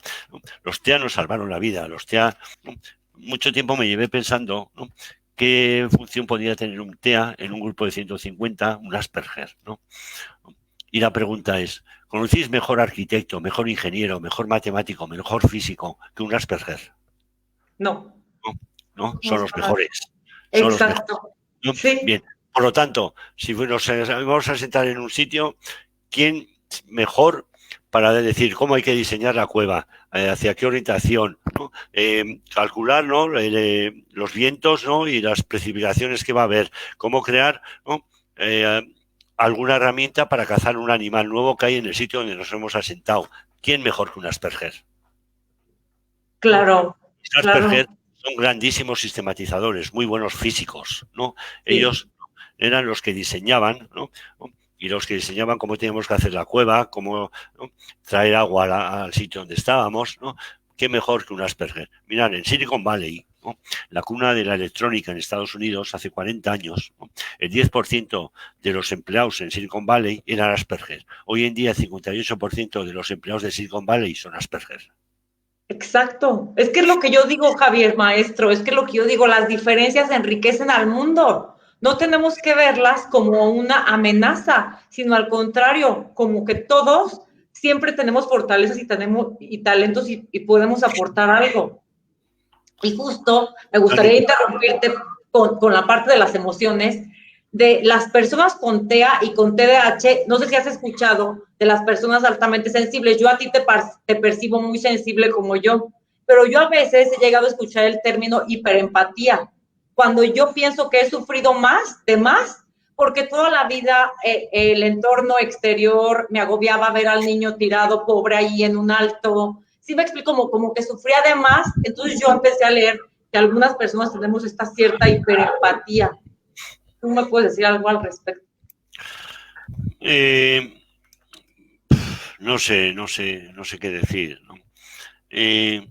los TEA nos salvaron la vida. Los TEA, ¿no?, mucho tiempo me llevé pensando, ¿no?, qué función podría tener un TEA en un grupo de 150, un Asperger, ¿no? Y la pregunta es, ¿conocéis mejor arquitecto, mejor ingeniero, mejor matemático, mejor físico que un Asperger? No. ¿No? ¿No? No Son los jamás. mejores. Son los mejores, Exacto. ¿no? Sí. Bien, por lo tanto, si nos vamos a sentar en un sitio, ¿quién mejor para decir cómo hay que diseñar la cueva, hacia qué orientación, ¿no?, calcular, ¿no?, los vientos, ¿no?, y las precipitaciones que va a haber, cómo crear, ¿no?, alguna herramienta para cazar un animal nuevo que hay en el sitio donde nos hemos asentado? ¿Quién mejor que un Asperger? ¿no? Claro, Asperger claro, son grandísimos sistematizadores, muy buenos físicos, ¿no? sí. Ellos eran los que diseñaban, ¿no? Y los que diseñaban cómo teníamos que hacer la cueva, cómo, ¿no?, traer agua al sitio donde estábamos, ¿no? Qué mejor que un Asperger. Mirad, en Silicon Valley, ¿no?, la cuna de la electrónica en Estados Unidos, hace 40 años, ¿no?, el 10% de los empleados en Silicon Valley eran Asperger. Hoy en día, el 58% de los empleados de Silicon Valley son Asperger. Exacto. Es que es lo que yo digo, Javier, maestro, es que lo que yo digo, las diferencias enriquecen al mundo. No tenemos que verlas como una amenaza, sino al contrario, como que todos siempre tenemos fortalezas y tenemos y talentos y podemos aportar algo. Y justo me gustaría interrumpirte con la parte de las emociones, de las personas con TEA y con TDAH. No sé si has escuchado de las personas altamente sensibles. Yo a ti te percibo muy sensible como yo, pero yo a veces he llegado a escuchar el término hiperempatía, cuando yo pienso que he sufrido más, de más, porque toda la vida el entorno exterior me agobiaba ver al niño tirado, pobre ahí en un alto. Sí me explico, como que sufría de más, entonces yo empecé a leer que algunas personas tenemos esta cierta hiperempatía. ¿Tú me puedes decir algo al respecto? Eh, no sé qué decir, ¿no? Eh,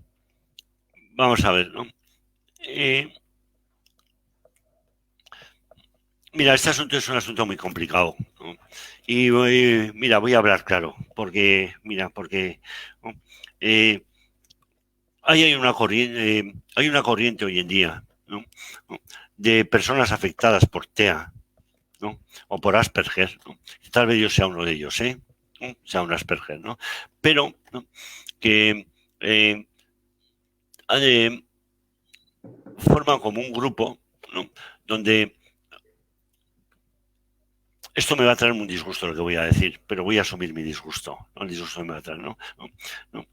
Vamos a ver, ¿no? Eh, Mira, este asunto es un asunto muy complicado, ¿no? Y mira, voy a hablar claro, porque ¿no?, eh, hay una corriente hoy en día, ¿no?, de personas afectadas por TEA, ¿no?, o por Asperger, ¿no? Tal vez yo sea uno de ellos, ¿no? Sea un Asperger, ¿no? Pero, ¿no?, que eh, eh, forman como un grupo, ¿no?, donde esto me va a traer un disgusto lo que voy a decir, pero voy a asumir mi disgusto, ¿no? El disgusto que me va a traer, ¿no? ¿No?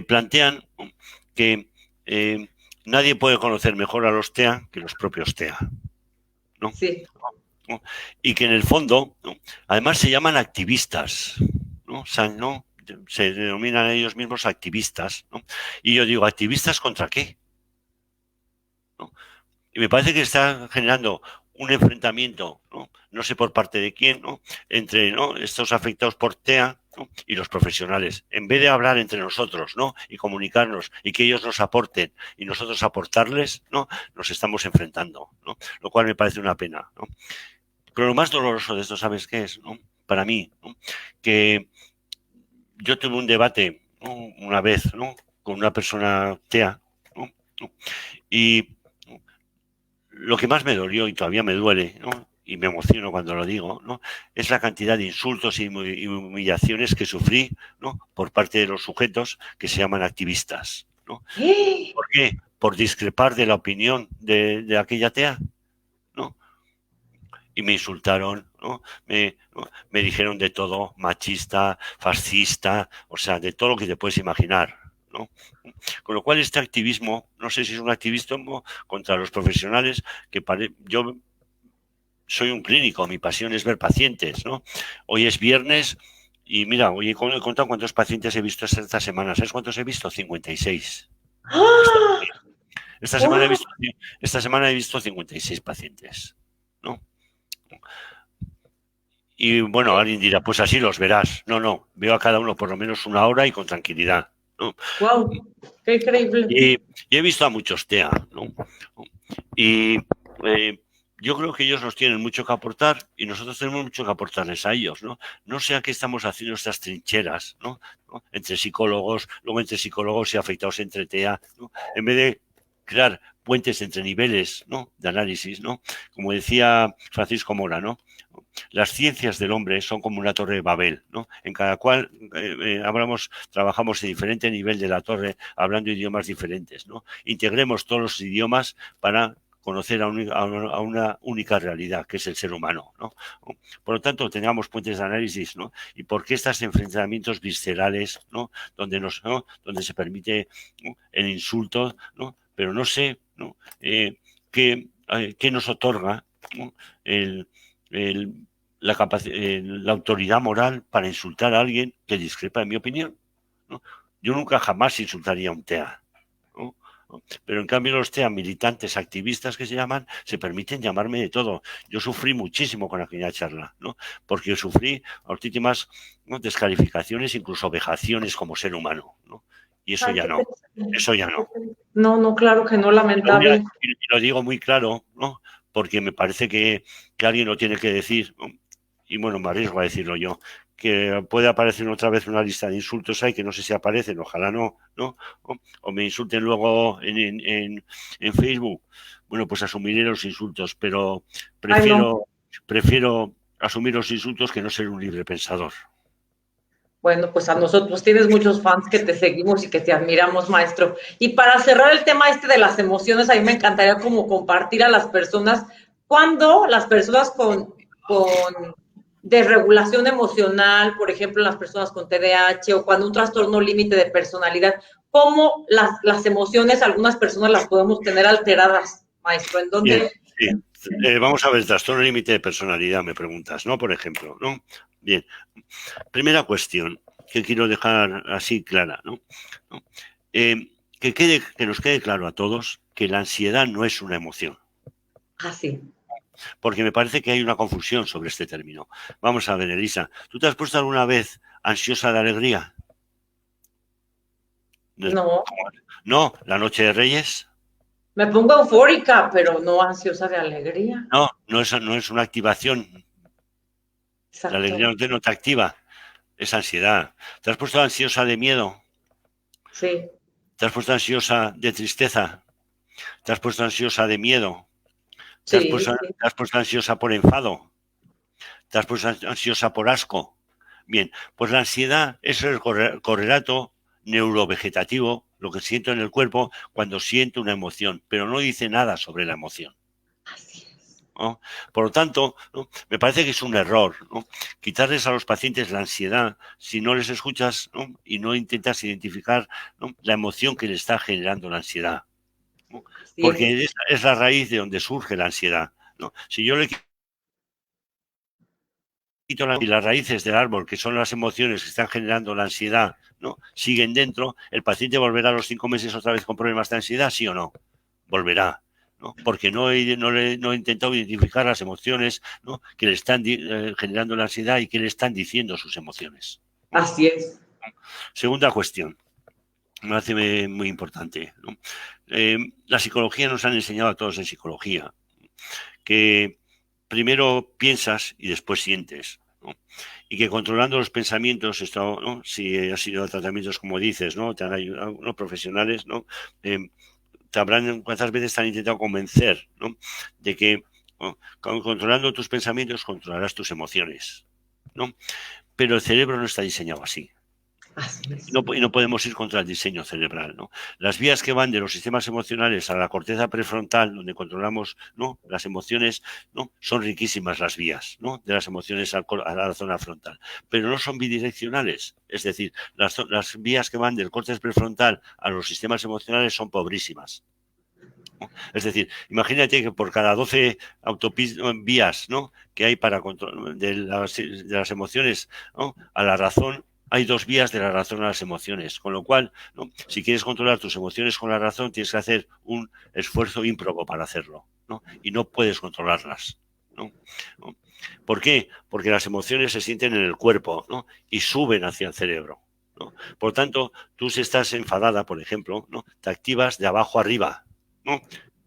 Plantean, ¿no?, que nadie puede conocer mejor a los TEA que los propios TEA, ¿no? Sí. ¿No? Y que en el fondo, ¿no?, además se llaman activistas, ¿no? O sea, ¿no?, se denominan a ellos mismos activistas, ¿no? Y yo digo, ¿activistas contra qué?, ¿no? Y me parece que está generando un enfrentamiento, no sé por parte de quién, ¿no?, entre, ¿no?, estos afectados por TEA, ¿no?, y los profesionales. En vez de hablar entre nosotros, ¿no?, y comunicarnos y que ellos nos aporten y nosotros aportarles, ¿no?, nos estamos enfrentando, ¿no? Lo cual me parece una pena, ¿no? Pero lo más doloroso de esto, ¿sabes qué es?, ¿no?, para mí, ¿no?, que yo tuve un debate, ¿no?, una vez, ¿no?, con una persona TEA, ¿no?, y lo que más me dolió y todavía me duele, ¿no?, y me emociono cuando lo digo, ¿no?, es la cantidad de insultos y humillaciones que sufrí, ¿no?, por parte de los sujetos que se llaman activistas, ¿no? ¿Por qué? Por discrepar de la opinión de aquella TEA, ¿no? Y me insultaron, ¿no? Me dijeron de todo, machista, fascista, o sea, de todo lo que te puedes imaginar, ¿no? Con lo cual este activismo, no sé si es un activismo contra los profesionales, yo soy un clínico, mi pasión es ver pacientes, ¿no? Hoy es viernes y mira, hoy he contado cuántos pacientes he visto esta semana. ¿Sabes cuántos he visto? 56. Esta, ¡Ah! esta semana he ¡Wow! visto, esta semana he visto 56 pacientes, ¿no? Y bueno, alguien dirá, pues así los verás. No, no, veo a cada uno por lo menos una hora y con tranquilidad, ¿no? ¡Wow! ¡Qué increíble! Y he visto a muchos TEA, ¿no? Y yo creo que ellos nos tienen mucho que aportar y nosotros tenemos mucho que aportarles a ellos, ¿no? No sé a qué estamos haciendo estas trincheras, ¿no? Entre psicólogos, luego entre psicólogos y afectados entre TEA, ¿no? En vez de crear puentes entre niveles, ¿no?, de análisis, ¿no? Como decía Francisco Mora, ¿no?, las ciencias del hombre son como una torre de Babel, ¿no?, en cada cual trabajamos en diferente nivel de la torre, hablando idiomas diferentes, ¿no? Integremos todos los idiomas para conocer a una única realidad, que es el ser humano, ¿no? Por lo tanto, tengamos puentes de análisis, ¿no? Y por qué estos enfrentamientos viscerales, ¿no?, donde se permite, ¿no?, el insulto, ¿no? Pero no sé, ¿no?, qué nos otorga, ¿no?, el, la autoridad moral para insultar a alguien que discrepa de mi opinión, ¿no? Yo nunca jamás insultaría a un TEA, ¿no? ¿no? Pero en cambio los TEA militantes, activistas que se llaman, se permiten llamarme de todo. Yo sufrí muchísimo con aquella charla, ¿no? Porque sufrí auténtimas, ¿no?, descalificaciones, incluso vejaciones como ser humano, ¿no? Y eso Ay, ya qué no, pena. eso ya no. No, no, claro que no, lamentable. Y lo digo muy claro, ¿no? Porque me parece que alguien lo tiene que decir, ¿no? Y bueno, me arriesgo a decirlo yo, que puede aparecer otra vez una lista de insultos ahí, que no sé si aparecen, ojalá no, ¿no? O me insulten luego en Facebook. Bueno, pues asumiré los insultos, pero Ay, no. prefiero asumir los insultos que no ser un libre pensador. Bueno, pues a nosotros tienes muchos fans que te seguimos y que te admiramos, maestro. Y para cerrar el tema este de las emociones, a mí me encantaría como compartir a las personas cuando las personas con desregulación emocional, por ejemplo, las personas con TDAH o cuando un trastorno límite de personalidad, cómo las emociones, algunas personas las podemos tener alteradas, maestro, en Bien, donde... sí. Vamos a ver, trastorno límite de personalidad, me preguntas, ¿no? Por ejemplo, ¿no? Bien, primera cuestión que quiero dejar así clara, ¿no? ¿No? Que nos quede claro a todos que la ansiedad no es una emoción, Ah, sí. porque me parece que hay una confusión sobre este término. Vamos a ver, Elisa, ¿tú te has puesto alguna vez ansiosa de alegría? No, ¿No? ¿La noche de Reyes? me pongo eufórica, pero no ansiosa de alegría. No es una activación. La alegría Exacto. no te activa, es ansiedad. ¿Te has puesto ansiosa de miedo? Sí, ¿Te has puesto ansiosa de tristeza? ¿Te has puesto ansiosa de miedo? sí, sí. Te has puesto ansiosa por enfado? ¿Te has puesto ansiosa por asco? Bien, pues la ansiedad es el correlato neurovegetativo, lo que siento en el cuerpo cuando siento una emoción, pero no dice nada sobre la emoción, Así es. ¿no? Por lo tanto, ¿no?, me parece que es un error, ¿no?, quitarles a los pacientes la ansiedad si no les escuchas, ¿no?, y no intentas identificar, ¿no?, la emoción que le está generando la ansiedad, ¿no? Así es. Porque es la raíz de donde surge la ansiedad, ¿no? Si yo le quito y las raíces del árbol, que son las emociones que están generando la ansiedad, ¿no?, siguen dentro, el paciente volverá a los 5 meses otra vez con problemas de ansiedad, ¿sí o no? Volverá, ¿no? Porque no he intentado identificar las emociones, ¿no?, que le están generando la ansiedad y que le están diciendo sus emociones, ¿no? Así es. Segunda cuestión, me hace muy importante, ¿no? La psicología nos han enseñado a todos en psicología que primero piensas y después sientes, ¿no? Y que controlando los pensamientos, esto, ¿no?, si has ido a tratamientos como dices, ¿no?, te han ayudado, ¿no?, profesionales, ¿no?, te habrán, cuántas veces te han intentado convencer, ¿no?, de que, ¿no?, controlando tus pensamientos controlarás tus emociones, ¿no? Pero el cerebro no está diseñado así. Así es. Y no podemos ir contra el diseño cerebral, ¿no? Las vías que van de los sistemas emocionales a la corteza prefrontal, donde controlamos, ¿no?, las emociones, ¿no?, son riquísimas las vías, ¿no?, de las emociones a la zona frontal, pero no son bidireccionales. Es decir, las vías que van del córtex prefrontal a los sistemas emocionales son pobrísimas, ¿no? Es decir, imagínate que por cada 12 vías, ¿no?, que hay para control de las emociones, ¿no?, a la razón, hay 2 vías de la razón a las emociones, con lo cual, ¿no?, si quieres controlar tus emociones con la razón, tienes que hacer un esfuerzo ímprobo para hacerlo, ¿no? Y no puedes controlarlas, ¿no? ¿No? ¿Por qué? Porque las emociones se sienten en el cuerpo, ¿no?, y suben hacia el cerebro, ¿no? Por tanto, tú si estás enfadada, por ejemplo, ¿no?, te activas de abajo arriba, ¿no?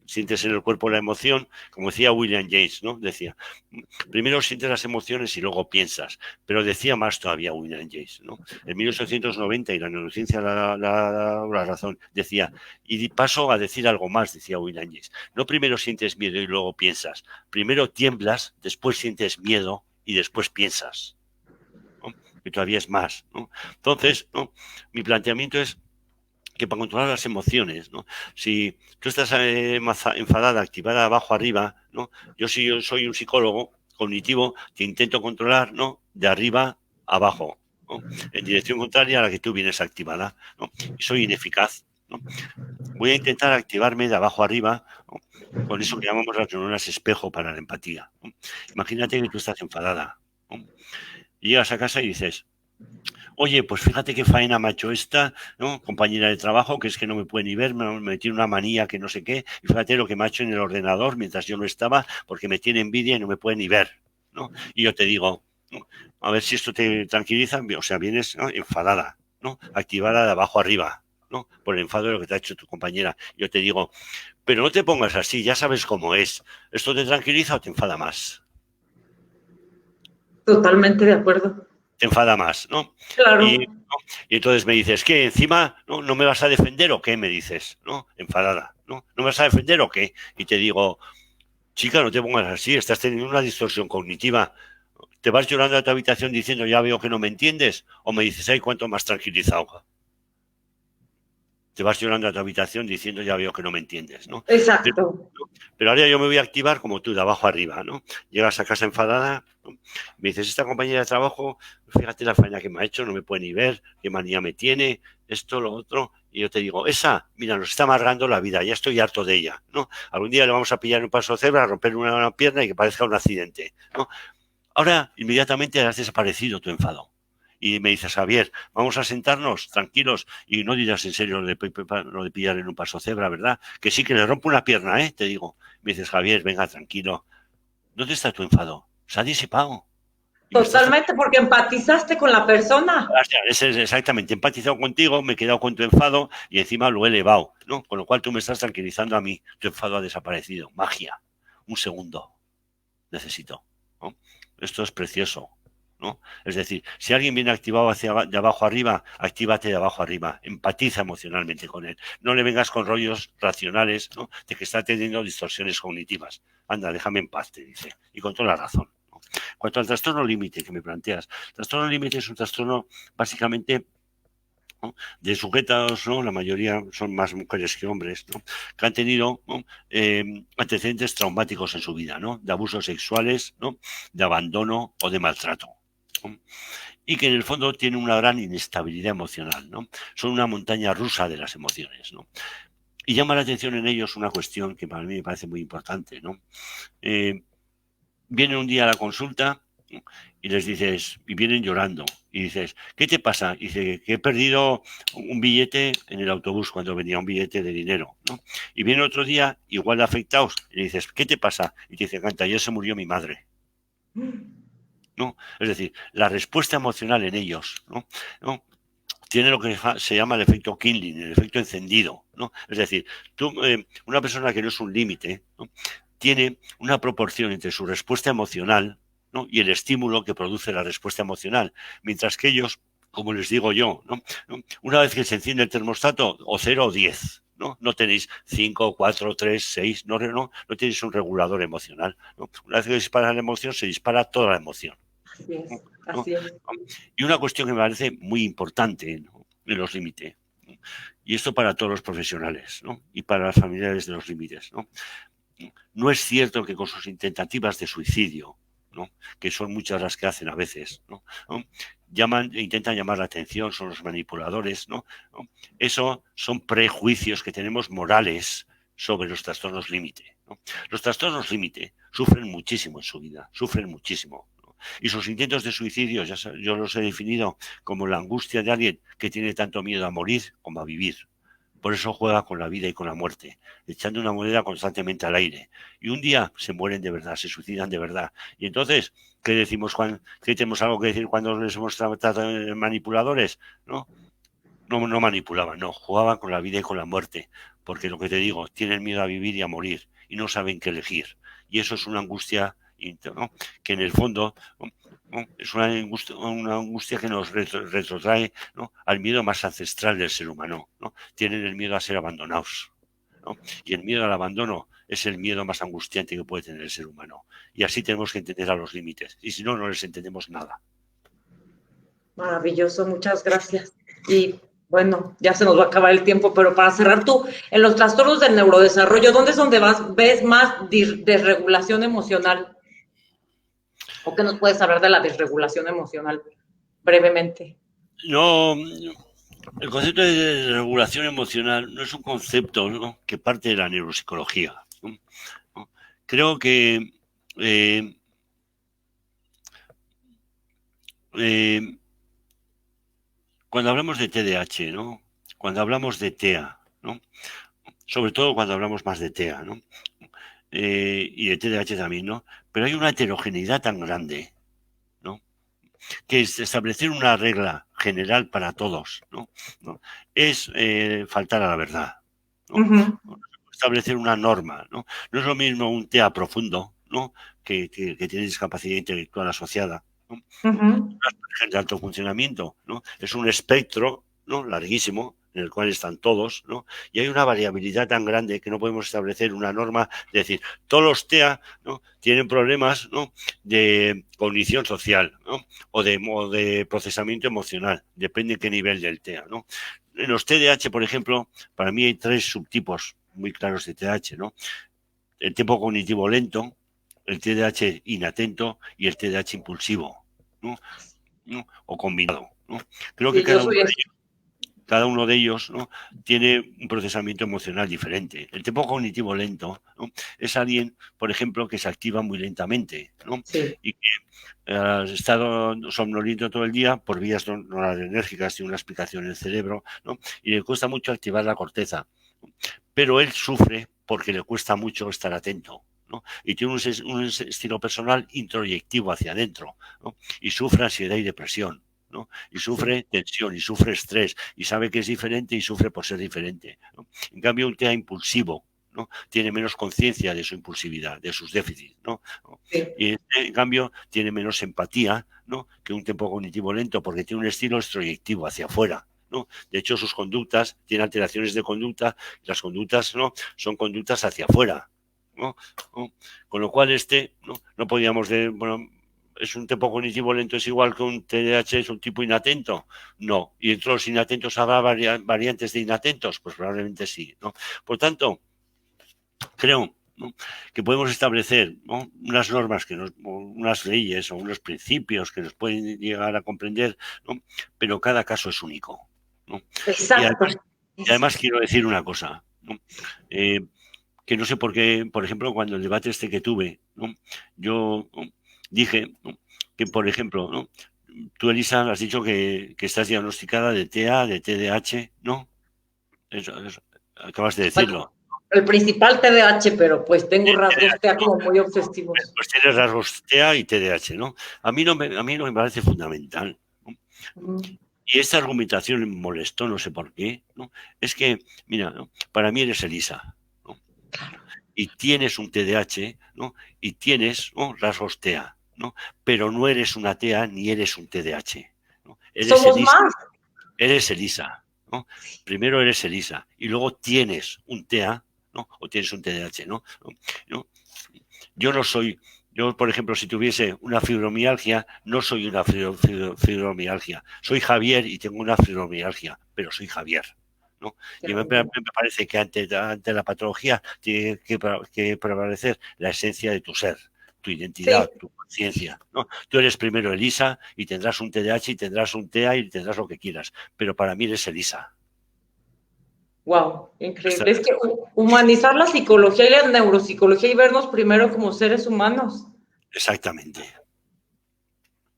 Sientes en el cuerpo la emoción, como decía William James, ¿no? Decía, primero sientes las emociones y luego piensas, pero decía más todavía William James, ¿no? En 1890, y la neurociencia la razón, decía, y paso a decir algo más, decía William James, no primero sientes miedo y luego piensas, primero tiemblas, después sientes miedo y después piensas, ¿no?, que todavía es más, ¿no? Entonces, ¿no?, mi planteamiento es que para controlar las emociones, ¿no?, si tú estás enfadada, activada abajo arriba, ¿no?, yo soy un psicólogo cognitivo que intento controlar, ¿no?, de arriba abajo, ¿no?, en dirección contraria a la que tú vienes activada, ¿no?, y soy ineficaz, ¿no? Voy a intentar activarme de abajo arriba, ¿no?, con eso que llamamos las neuronas espejo para la empatía, ¿no? Imagínate que tú estás enfadada, ¿no?, y llegas a casa y dices, oye, pues fíjate qué faena me ha hecho esta, ¿no? Compañera de trabajo, que es que no me puede ni ver, me tiene una manía que no sé qué, y fíjate lo que me ha hecho en el ordenador mientras yo no estaba, porque me tiene envidia y no me puede ni ver, ¿no? Y yo te digo, ¿no? A ver si esto te tranquiliza, o sea, vienes, ¿no?, enfadada, ¿no? Activada de abajo arriba, ¿no? Por el enfado de lo que te ha hecho tu compañera. Yo te digo, pero no te pongas así, ya sabes cómo es. ¿Esto te tranquiliza o te enfada más? Totalmente de acuerdo. Te enfada más, ¿no? Y, Claro. ¿no? Y entonces me dices, ¿qué? ¿Encima no me vas a defender o qué? Me dices, ¿no? Enfadada, ¿no? ¿No me vas a defender o qué? Y te digo, chica, no te pongas así, estás teniendo una distorsión cognitiva. ¿Te vas llorando a tu habitación diciendo, ya veo que no me entiendes? ¿O me dices, ay, cuánto más tranquilizado? Te vas llorando a tu habitación diciendo, ya veo que no me entiendes, ¿no? Pero, Exacto. ¿no? Pero ahora yo me voy a activar como tú, de abajo arriba, ¿no? Llegas a casa enfadada, ¿no? Me dices, esta compañera de trabajo, fíjate la faena que me ha hecho, no me puede ni ver, qué manía me tiene, esto, lo otro. Y yo te digo, esa, mira, nos está amargando la vida, ya estoy harto de ella, ¿no? Algún día le vamos a pillar un paso de cebra, a romper una pierna y que parezca un accidente, ¿no? Ahora, inmediatamente has desaparecido tu enfado. Y me dices, Javier, vamos a sentarnos tranquilos y no dirás en serio lo de pillar en un paso cebra, ¿verdad? Que sí que le rompo una pierna, ¿eh? Te digo. Me dices, Javier, venga, tranquilo. ¿Dónde está tu enfado? Se ha disipado. Y me estás Totalmente, porque empatizaste con la persona. es exactamente, he empatizado contigo, me he quedado con tu enfado y encima lo he elevado, ¿no? Con lo cual tú me estás tranquilizando a mí. Tu enfado ha desaparecido. Magia. Un segundo. Necesito, ¿no? Esto es precioso, ¿no? Es decir, si alguien viene activado de abajo arriba, actívate de abajo arriba, empatiza emocionalmente con él. No le vengas con rollos racionales, ¿no?, de que está teniendo distorsiones cognitivas. Anda, déjame en paz, te dice. Y con toda la razón, ¿no? Cuanto al trastorno límite que me planteas, trastorno límite es un trastorno básicamente, ¿no?, de sujetos, ¿no?, la mayoría son más mujeres que hombres, ¿no?, que han tenido, ¿no?, antecedentes traumáticos en su vida, ¿no?, de abusos sexuales, ¿no?, de abandono o de maltrato, ¿no?, y que en el fondo tienen una gran inestabilidad emocional, ¿no? Son una montaña rusa de las emociones, ¿no? Y llama la atención en ellos una cuestión que para mí me parece muy importante, ¿no? Vienen un día a la consulta, ¿no?, y les dices, y vienen llorando, y dices, ¿qué te pasa? Y dice, que he perdido un billete en el autobús cuando venía, un billete de dinero, ¿no? Y viene otro día, igual de afectados, y le dices, ¿qué te pasa? Y te dice, canta, ayer se murió mi madre, ¿no? Es decir, la respuesta emocional en ellos, ¿no?, ¿no?, tiene lo que se llama el efecto Kindling, el efecto encendido, ¿no? Es decir, una persona que no es un límite, ¿no?, tiene una proporción entre su respuesta emocional, ¿no?, y el estímulo que produce la respuesta emocional, mientras que ellos, como les digo yo, ¿no?, una vez que se enciende el termostato, o 0 o 10, ¿no? No tenéis 5, 4, 3, 6, no tenéis un regulador emocional, ¿no? Una vez que dispara la emoción, se dispara toda la emoción, Así es, ¿no? así es. Y una cuestión que me parece muy importante, ¿no?, en los límites, ¿no?, y esto para todos los profesionales, ¿no?, y para las familiares de los límites, ¿no? No es cierto que con sus intentativas de suicidio, ¿no?, que son muchas las que hacen a veces, ¿no?, intentan llamar la atención, son los manipuladores, ¿no? Eso son prejuicios que tenemos morales sobre los trastornos límite, ¿no? Los trastornos límite sufren muchísimo en su vida, sufren muchísimo, ¿no? Y sus intentos de suicidio, yo los he definido como la angustia de alguien que tiene tanto miedo a morir como a vivir. Por eso juega con la vida y con la muerte, echando una moneda constantemente al aire. Y un día se mueren de verdad, se suicidan de verdad. Y entonces, ¿qué decimos? ¿Qué tenemos algo que decir cuando les hemos tratado de manipuladores? ¿No? No manipulaban, no, jugaban con la vida y con la muerte. Porque lo que te digo, tienen miedo a vivir y a morir y no saben qué elegir. Y eso es una angustia, ¿no?, que en el fondo, ¿no?, es una angustia que nos retrotrae, ¿no?, al miedo más ancestral del ser humano, ¿no? Tienen el miedo a ser abandonados, ¿no? Y el miedo al abandono es el miedo más angustiante que puede tener el ser humano. Y así tenemos que entender a los límites. Y si no, no les entendemos nada. Maravilloso, muchas gracias. Y bueno, ya se nos va a acabar el tiempo, pero para cerrar tú, en los trastornos del neurodesarrollo, ¿dónde es donde ves más desregulación emocional? ¿O qué nos puedes hablar de la desregulación emocional brevemente? No, el concepto de regulación emocional no es un concepto, ¿no?, que parte de la neuropsicología, ¿no? ¿No? Creo que eh, eh, cuando hablamos de TDAH, ¿no? Cuando hablamos de TEA, ¿no? Sobre todo cuando hablamos más de TEA, ¿no? Y de TDAH también, ¿no? Pero hay una heterogeneidad tan grande, ¿no? Que es establecer una regla general para todos, ¿no? ¿No? Es faltar a la verdad, ¿no? Establecer una norma, ¿no? No es lo mismo un TEA profundo, ¿no? Que tiene discapacidad intelectual asociada, ¿no? De alto funcionamiento, ¿no? Es un espectro, ¿no? Larguísimo, en el cual están todos, ¿no? Y hay una variabilidad tan grande que no podemos establecer una norma, de decir, todos los TEA, ¿no? Tienen problemas, ¿no? De cognición social, ¿no? O de procesamiento emocional, depende de qué nivel del TEA, ¿no? En los TDAH, por ejemplo, para mí hay 3 subtipos muy claros de TDAH, ¿no? El tiempo cognitivo lento, el TDAH inatento y el TDAH impulsivo, ¿no? ¿No? O combinado, ¿no? Creo que Sí, yo soy cada uno de ellos, ¿no? Tiene un procesamiento emocional diferente. El tiempo cognitivo lento, ¿no? Es alguien, por ejemplo, que se activa muy lentamente, ¿no? sí. Y que ha estado somnoliento todo el día por vías noradrenérgicas, tiene una explicación en el cerebro, ¿no? Y le cuesta mucho activar la corteza. Pero él sufre porque le cuesta mucho estar atento, ¿no? Y tiene un estilo personal introyectivo hacia adentro, ¿no? Y sufre ansiedad y depresión, ¿no? Y sufre tensión y sufre estrés y sabe que es diferente y sufre por ser diferente, ¿no? En cambio, un TEA impulsivo, ¿no? Tiene menos conciencia de su impulsividad, de sus déficits, ¿no? Sí. Y en cambio tiene menos empatía, ¿no? Que un tiempo cognitivo lento porque tiene un estilo extroyectivo hacia afuera, ¿no? De hecho, sus conductas tienen alteraciones de conducta y las conductas, ¿no? Son conductas hacia afuera, ¿no? ¿No? Con lo cual no podíamos bueno, ¿es un tiempo cognitivo lento es igual que un TDAH, es un tipo inatento? No. ¿Y entre los inatentos habrá variantes de inatentos? Pues probablemente sí, ¿no? Por tanto, creo, ¿no?, que podemos establecer, ¿no?, unas normas, unas leyes o unos principios que nos pueden llegar a comprender, ¿no? Pero cada caso es único, ¿no? Y Exacto. además quiero decir una cosa, ¿no? Que no sé por qué, por ejemplo, cuando el debate que tuve, ¿no?, yo, ¿no?, dije, ¿no?, que, por ejemplo, ¿no?, tú, Elisa, has dicho que estás diagnosticada de TEA, de TDAH, ¿no? Eso, acabas de decirlo. El principal TDAH, pero pues tengo rasgos TEA como muy obsesivos. Pues tienes rasgos TEA y TDAH, ¿no? A mí no me parece fundamental, ¿no? Y esta argumentación me molestó, no sé por qué, ¿no? Es que, mira, ¿no?, para mí eres Elisa, ¿no? Y tienes un TDAH, ¿no? Y tienes, ¿no?, rasgos TEA, ¿no? Pero no eres una TEA ni eres un TDAH, ¿no? Eres Somos Elisa, más. ¿no? Primero eres Elisa y luego tienes un TEA, ¿no? O tienes un TDAH, ¿no? ¿No? Yo no soy, yo, por ejemplo, si tuviese una fibromialgia, no soy una fibromialgia. Soy Javier y tengo una fibromialgia, pero soy Javier, ¿no? Y me parece que ante la patología tiene que prevalecer la esencia de tu ser, tu identidad, Sí. tu conciencia, ¿no? Tú eres primero Elisa y tendrás un TDAH y tendrás un TEA y tendrás lo que quieras, pero para mí eres Elisa. Wow, increíble. Es que humanizar la psicología y la neuropsicología y vernos primero como seres humanos. Exactamente.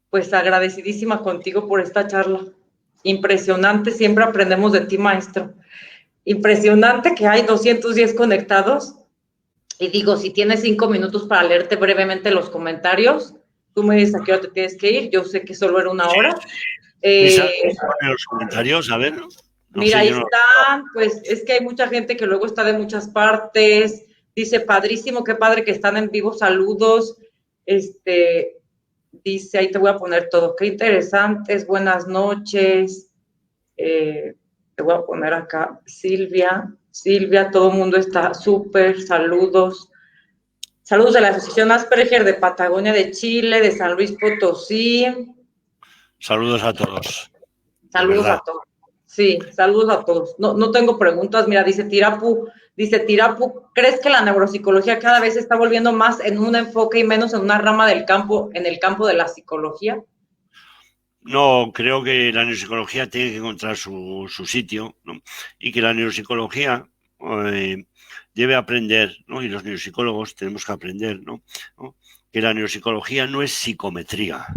Pues agradecidísima contigo por esta charla. Impresionante, siempre aprendemos de ti, maestro. Impresionante que hay 210 conectados. Y digo, si tienes 5 minutos para leerte brevemente los comentarios, tú me dices a qué hora te tienes que ir. Yo sé que solo era una hora. En los comentarios, a ver. No Mira, sé, ahí yo no. están, pues es que hay mucha gente que luego está de muchas partes. Dice, padrísimo, qué padre que están en vivo, saludos. Dice, ahí te voy a poner todo, qué interesantes, buenas noches. Te voy a poner acá, Silvia, todo el mundo está súper, saludos. Saludos de la Asociación Asperger de Patagonia de Chile, de San Luis Potosí. Saludos a todos. Saludos a todos. Sí, saludos a todos. No tengo preguntas. Mira, dice Tirapu, ¿crees que la neuropsicología cada vez se está volviendo más en un enfoque y menos en una rama del campo, en el campo de la psicología? No, creo que la neuropsicología tiene que encontrar su sitio, ¿no? Y que la neuropsicología debe aprender, ¿no? Y los neuropsicólogos tenemos que aprender, ¿no? Que la neuropsicología no es psicometría,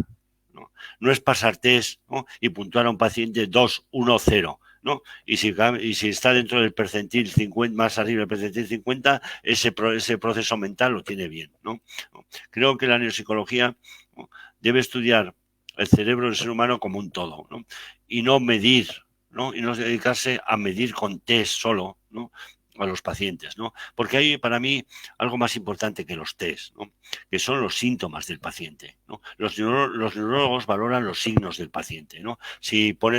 ¿no? No es pasar test, ¿no?, y puntuar a un paciente 2, 1, 0. ¿No? Y si está dentro del percentil 50, más arriba del percentil 50, ese proceso mental lo tiene bien, ¿no? Creo que la neuropsicología, ¿no?, debe estudiar el cerebro del ser humano como un todo, ¿no?, y no medir, ¿no?, y no dedicarse a medir con test solo, ¿no?, a los pacientes, ¿no? Porque hay para mí algo más importante que los test, ¿no?, que son los síntomas del paciente, ¿no? Los neurólogos valoran los signos del paciente, ¿no? Si con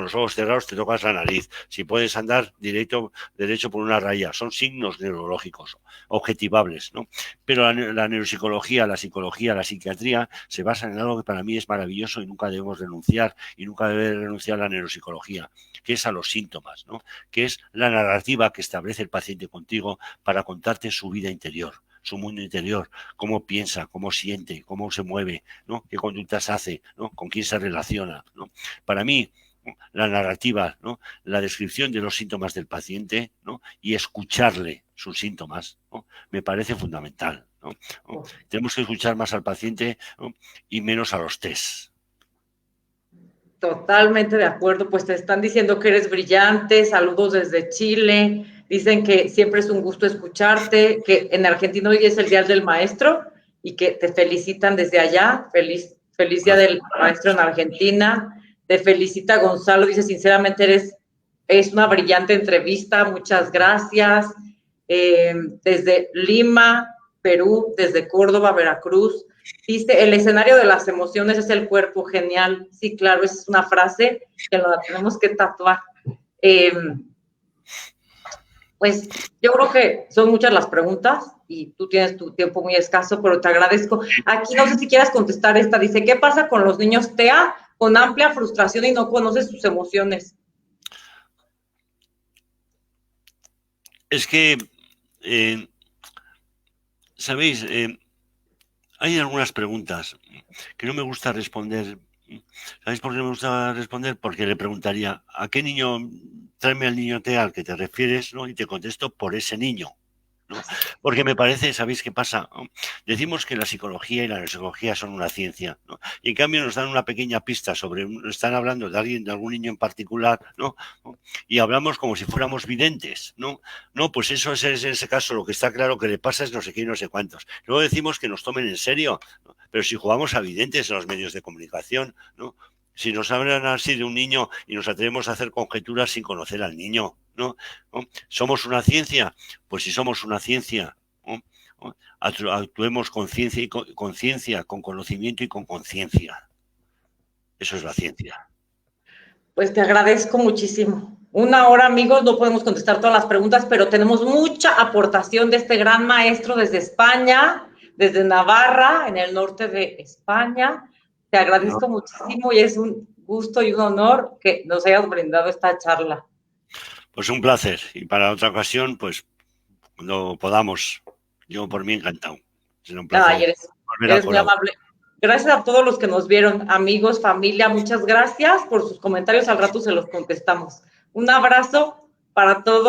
los ojos cerrados te tocas la nariz, si puedes andar derecho por una raya, son signos neurológicos objetivables, ¿no? Pero la neuropsicología, la psicología, la psiquiatría se basan en algo que para mí es maravilloso y nunca debemos renunciar, y nunca debe renunciar la neuropsicología, que es a los síntomas, ¿no?, que es la narrativa que establece el paciente contigo para contarte su vida interior, su mundo interior, cómo piensa, cómo siente, cómo se mueve, ¿no?, qué conductas hace, ¿no?, con quién se relaciona, ¿no? Para mí, la narrativa, ¿no?, la descripción de los síntomas del paciente, ¿no?, y escucharle sus síntomas, ¿no?, me parece fundamental, ¿no? Tenemos que escuchar más al paciente, ¿no?, y menos a los test. Totalmente de acuerdo, pues te están diciendo que eres brillante, saludos desde Chile, dicen que siempre es un gusto escucharte, que en Argentina hoy es el Día del Maestro y que te felicitan desde allá, feliz Día del Maestro en Argentina, te felicita Gonzalo, dice sinceramente es una brillante entrevista, muchas gracias, desde Lima, Perú, desde Córdoba, Veracruz. Dice, el escenario de las emociones es el cuerpo, genial. Sí, claro, esa es una frase que la tenemos que tatuar. Pues yo creo que son muchas las preguntas y tú tienes tu tiempo muy escaso, pero te agradezco. Aquí no sé si quieras contestar esta. Dice, ¿qué pasa con los niños TEA con amplia frustración y no conoces sus emociones? Es que, ¿sabéis? Hay algunas preguntas que no me gusta responder. ¿Sabéis por qué no me gusta responder? Porque le preguntaría, ¿a qué niño, tráeme al niño TEA al que te refieres, ¿no?, y te contesto por ese niño, ¿no? Porque me parece, ¿sabéis qué pasa?, ¿no? Decimos que la psicología y la neuropsicología son una ciencia, ¿no?, y en cambio nos dan una pequeña pista están hablando de alguien, de algún niño en particular, ¿no?, y hablamos como si fuéramos videntes, ¿no? No, pues eso es en ese caso lo que está claro que le pasa es no sé qué y no sé cuántos. Luego decimos que nos tomen en serio, ¿no? Pero si jugamos a videntes en los medios de comunicación, ¿no? Si nos hablan así de un niño y nos atrevemos a hacer conjeturas sin conocer al niño, ¿no? ¿Somos una ciencia? Pues si somos una ciencia, ¿no?, actuemos con ciencia y con conocimiento y con conciencia. Eso es la ciencia. Pues te agradezco muchísimo. Una hora, amigos, no podemos contestar todas las preguntas, pero tenemos mucha aportación de este gran maestro desde España, desde Navarra, en el norte de España. Te agradezco muchísimo y es un gusto y un honor que nos hayas brindado esta charla. Pues un placer. Y para otra ocasión, pues cuando podamos, yo por mí encantado. Será un placer. Ay, eres muy amable. Gracias a todos los que nos vieron, amigos, familia, muchas gracias por sus comentarios. Al rato se los contestamos. Un abrazo para todos.